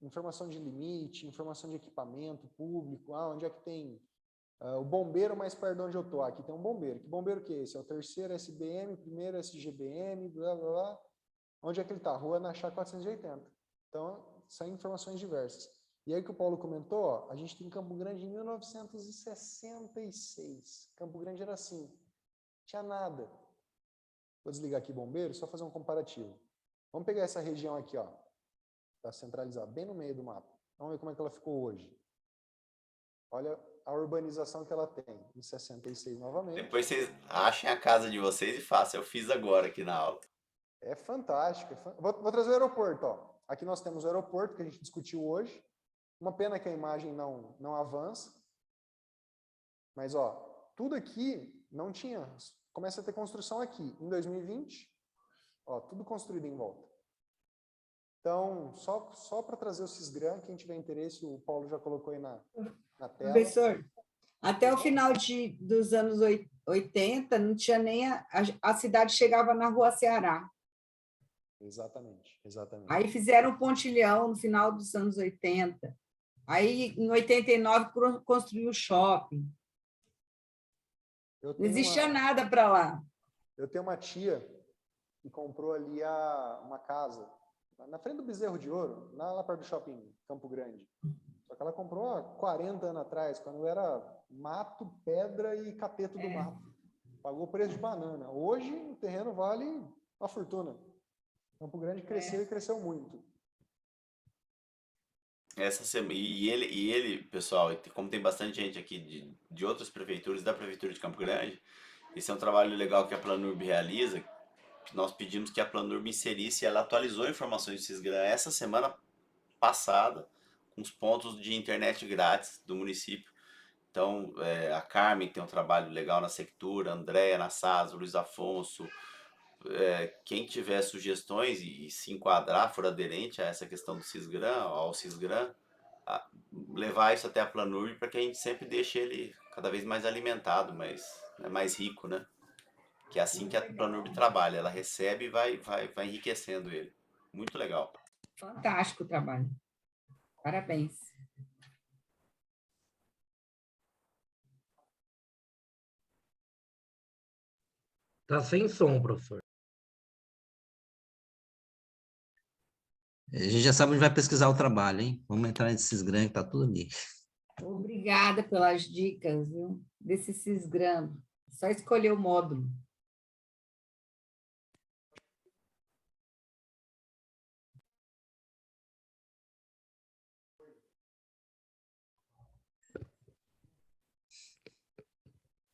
Informação de limite, informação de equipamento público, onde é que tem o bombeiro mais perto de onde eu estou. Aqui tem um bombeiro. Que bombeiro que é esse? É o terceiro SBM, primeiro SGBM, blá, blá, blá. Onde é que ele está? Rua Nachá 480. Então, são informações diversas. E aí que o Paulo comentou, ó, a gente tem Campo Grande em 1966. Campo Grande era assim, tinha nada. Vou desligar aqui bombeiro, só fazer um comparativo. Vamos pegar essa região aqui, ó. Está centralizada, bem no meio do mapa. Vamos ver como é que ela ficou hoje. Olha a urbanização que ela tem, em 66 novamente. Depois vocês achem a casa de vocês e façam. Eu fiz agora aqui na aula. É fantástico. Vou trazer o aeroporto, ó. Aqui nós temos o aeroporto, que a gente discutiu hoje. Uma pena que a imagem não avança. Mas, ó, tudo aqui não tinha. Começa a ter construção aqui. Em 2020, ó, tudo construído em volta. Então, só para trazer o Cisgram, quem tiver interesse, o Paulo já colocou aí na tela. Professor, até o final dos anos 80, não tinha nem a cidade chegava na Rua Ceará. Exatamente. Aí fizeram o pontilhão no final dos anos 80. Aí, em 89, construiu o shopping. Não existia nada para lá. Eu tenho uma tia que comprou ali uma casa, na frente do Bezerro de Ouro, lá perto do shopping Campo Grande. Só que ela comprou há 40 anos atrás, quando era mato, pedra e capeto do mato. Pagou o preço de banana. Hoje, o terreno vale uma fortuna. Campo Grande cresceu e cresceu muito. E ele, pessoal, como tem bastante gente aqui de outras prefeituras, da Prefeitura de Campo Grande, esse é um trabalho legal que a Planurb realiza, que nós pedimos que a Planurb inserisse, ela atualizou informações do Cisgram essa semana passada, com os pontos de internet grátis do município. Então, a Carmen tem um trabalho legal na Sectura, a Andréia na SAS, o Luiz Afonso, quem tiver sugestões e se enquadrar, for aderente a essa questão do Cisgram, ao Cisgram, levar isso até a Planurb para que a gente sempre deixe ele cada vez mais alimentado, mais rico, né? Que é assim que a Planurb trabalha, ela recebe e vai enriquecendo ele. Muito legal. Fantástico o trabalho. Parabéns. Tá sem som, professor. A gente já sabe onde vai pesquisar o trabalho, hein? Vamos entrar nesse Cisgram que tá tudo ali. Obrigada pelas dicas, viu? Desse Cisgram. Só escolher o módulo.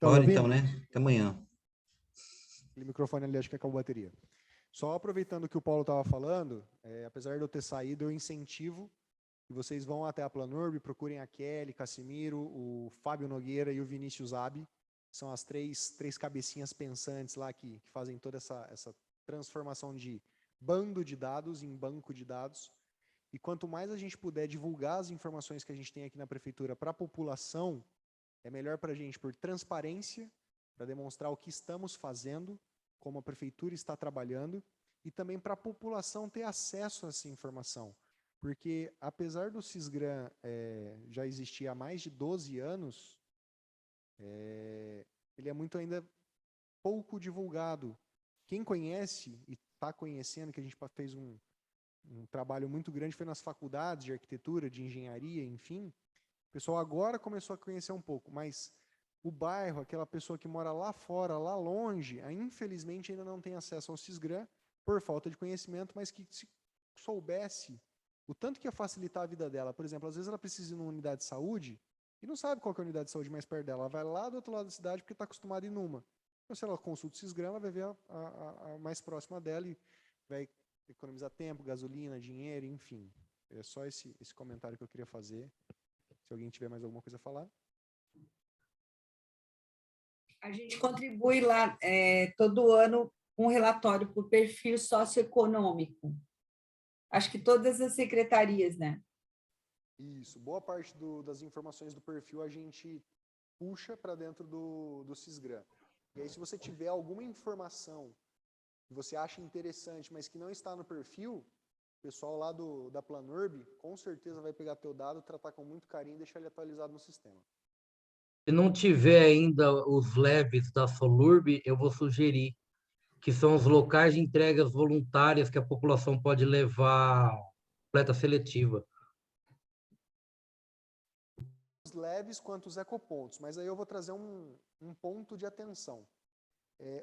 Bora então, né? Até amanhã. O microfone ali acho que acabou a bateria. Só aproveitando o que o Paulo estava falando, apesar de eu ter saído, eu incentivo que vocês vão até a Planurb, procurem a Kelly, Cassimiro, o Fábio Nogueira e o Vinícius Abi. São as três cabecinhas pensantes lá que fazem toda essa transformação de bando de dados em banco de dados. E quanto mais a gente puder divulgar as informações que a gente tem aqui na prefeitura para a população, é melhor para a gente por transparência, para demonstrar o que estamos fazendo, como a prefeitura está trabalhando, e também para a população ter acesso a essa informação. Porque, apesar do Cisgram já existir há mais de 12 anos, ele é muito ainda pouco divulgado. Quem conhece e está conhecendo, que a gente fez um trabalho muito grande foi nas faculdades de arquitetura, de engenharia, enfim. O pessoal agora começou a conhecer um pouco, mas o bairro, aquela pessoa que mora lá fora, lá longe, infelizmente ainda não tem acesso ao Sisgram por falta de conhecimento, mas que se soubesse o tanto que ia facilitar a vida dela. Por exemplo, às vezes ela precisa ir numa unidade de saúde e não sabe qual que é a unidade de saúde mais perto dela. Ela vai lá do outro lado da cidade porque está acostumada a ir numa. Então, se ela consulta o Sisgram, ela vai ver a mais próxima dela e vai economizar tempo, gasolina, dinheiro, enfim. É só esse comentário que eu queria fazer. Se alguém tiver mais alguma coisa a falar. A gente contribui lá todo ano com um relatório por perfil socioeconômico. Acho que todas as secretarias, né? Isso. Boa parte das informações do perfil a gente puxa para dentro do Sisgram. E aí, se você tiver alguma informação que você acha interessante, mas que não está no perfil, o pessoal lá da Planurb com certeza vai pegar teu dado, tratar com muito carinho e deixar ele atualizado no sistema. Se não tiver ainda os leves da Solurb, eu vou sugerir que são os locais de entregas voluntárias que a população pode levar coleta seletiva. Os leves quanto os ecopontos, mas aí eu vou trazer um ponto de atenção.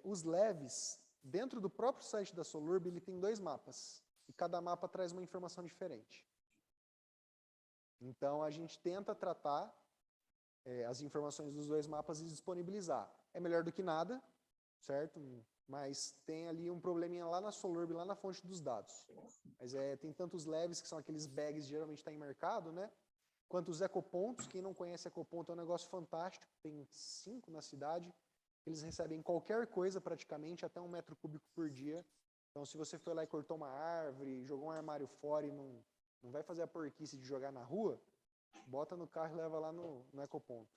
Os leves, dentro do próprio site da Solurb, ele tem 2 mapas, e cada mapa traz uma informação diferente. Então, a gente tenta tratar as informações dos 2 mapas e disponibilizar. É melhor do que nada, certo? Mas tem ali um probleminha lá na Solurb, lá na fonte dos dados. Mas tem tantos leves, que são aqueles bags, geralmente está em mercado, né? Quanto os ecopontos. Quem não conhece ecoponto é um negócio fantástico, tem 5 na cidade. Eles recebem qualquer coisa praticamente, até 1 metro cúbico por dia. Então, se você foi lá e cortou uma árvore, jogou um armário fora e não vai fazer a porquice de jogar na rua, bota no carro e leva lá no ecoponto.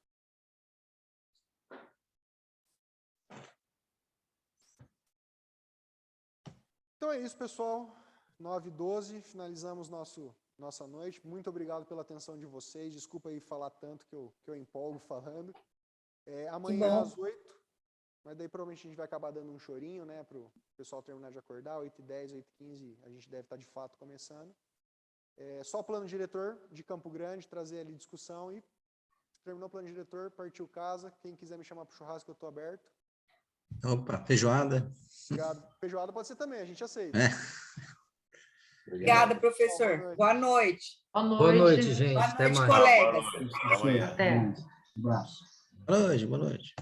Então é isso, pessoal. 9h12, finalizamos nossa noite. Muito obrigado pela atenção de vocês. Desculpa aí falar tanto que eu empolgo falando. Amanhã às 8h, mas daí provavelmente a gente vai acabar dando um chorinho, né, para o pessoal terminar de acordar. 8h10, 8h15, a gente deve estar de fato começando. Só o plano diretor de Campo Grande, trazer ali discussão e terminou o plano diretor, partiu casa. Quem quiser me chamar para o churrasco, eu estou aberto. Opa, feijoada. Obrigado. Feijoada pode ser também, a gente aceita. Obrigada, professor. Boa noite. Boa noite, gente. Boa Até noite, mais. colegas. Até amanhã. Até. Um abraço. Boa noite, boa noite.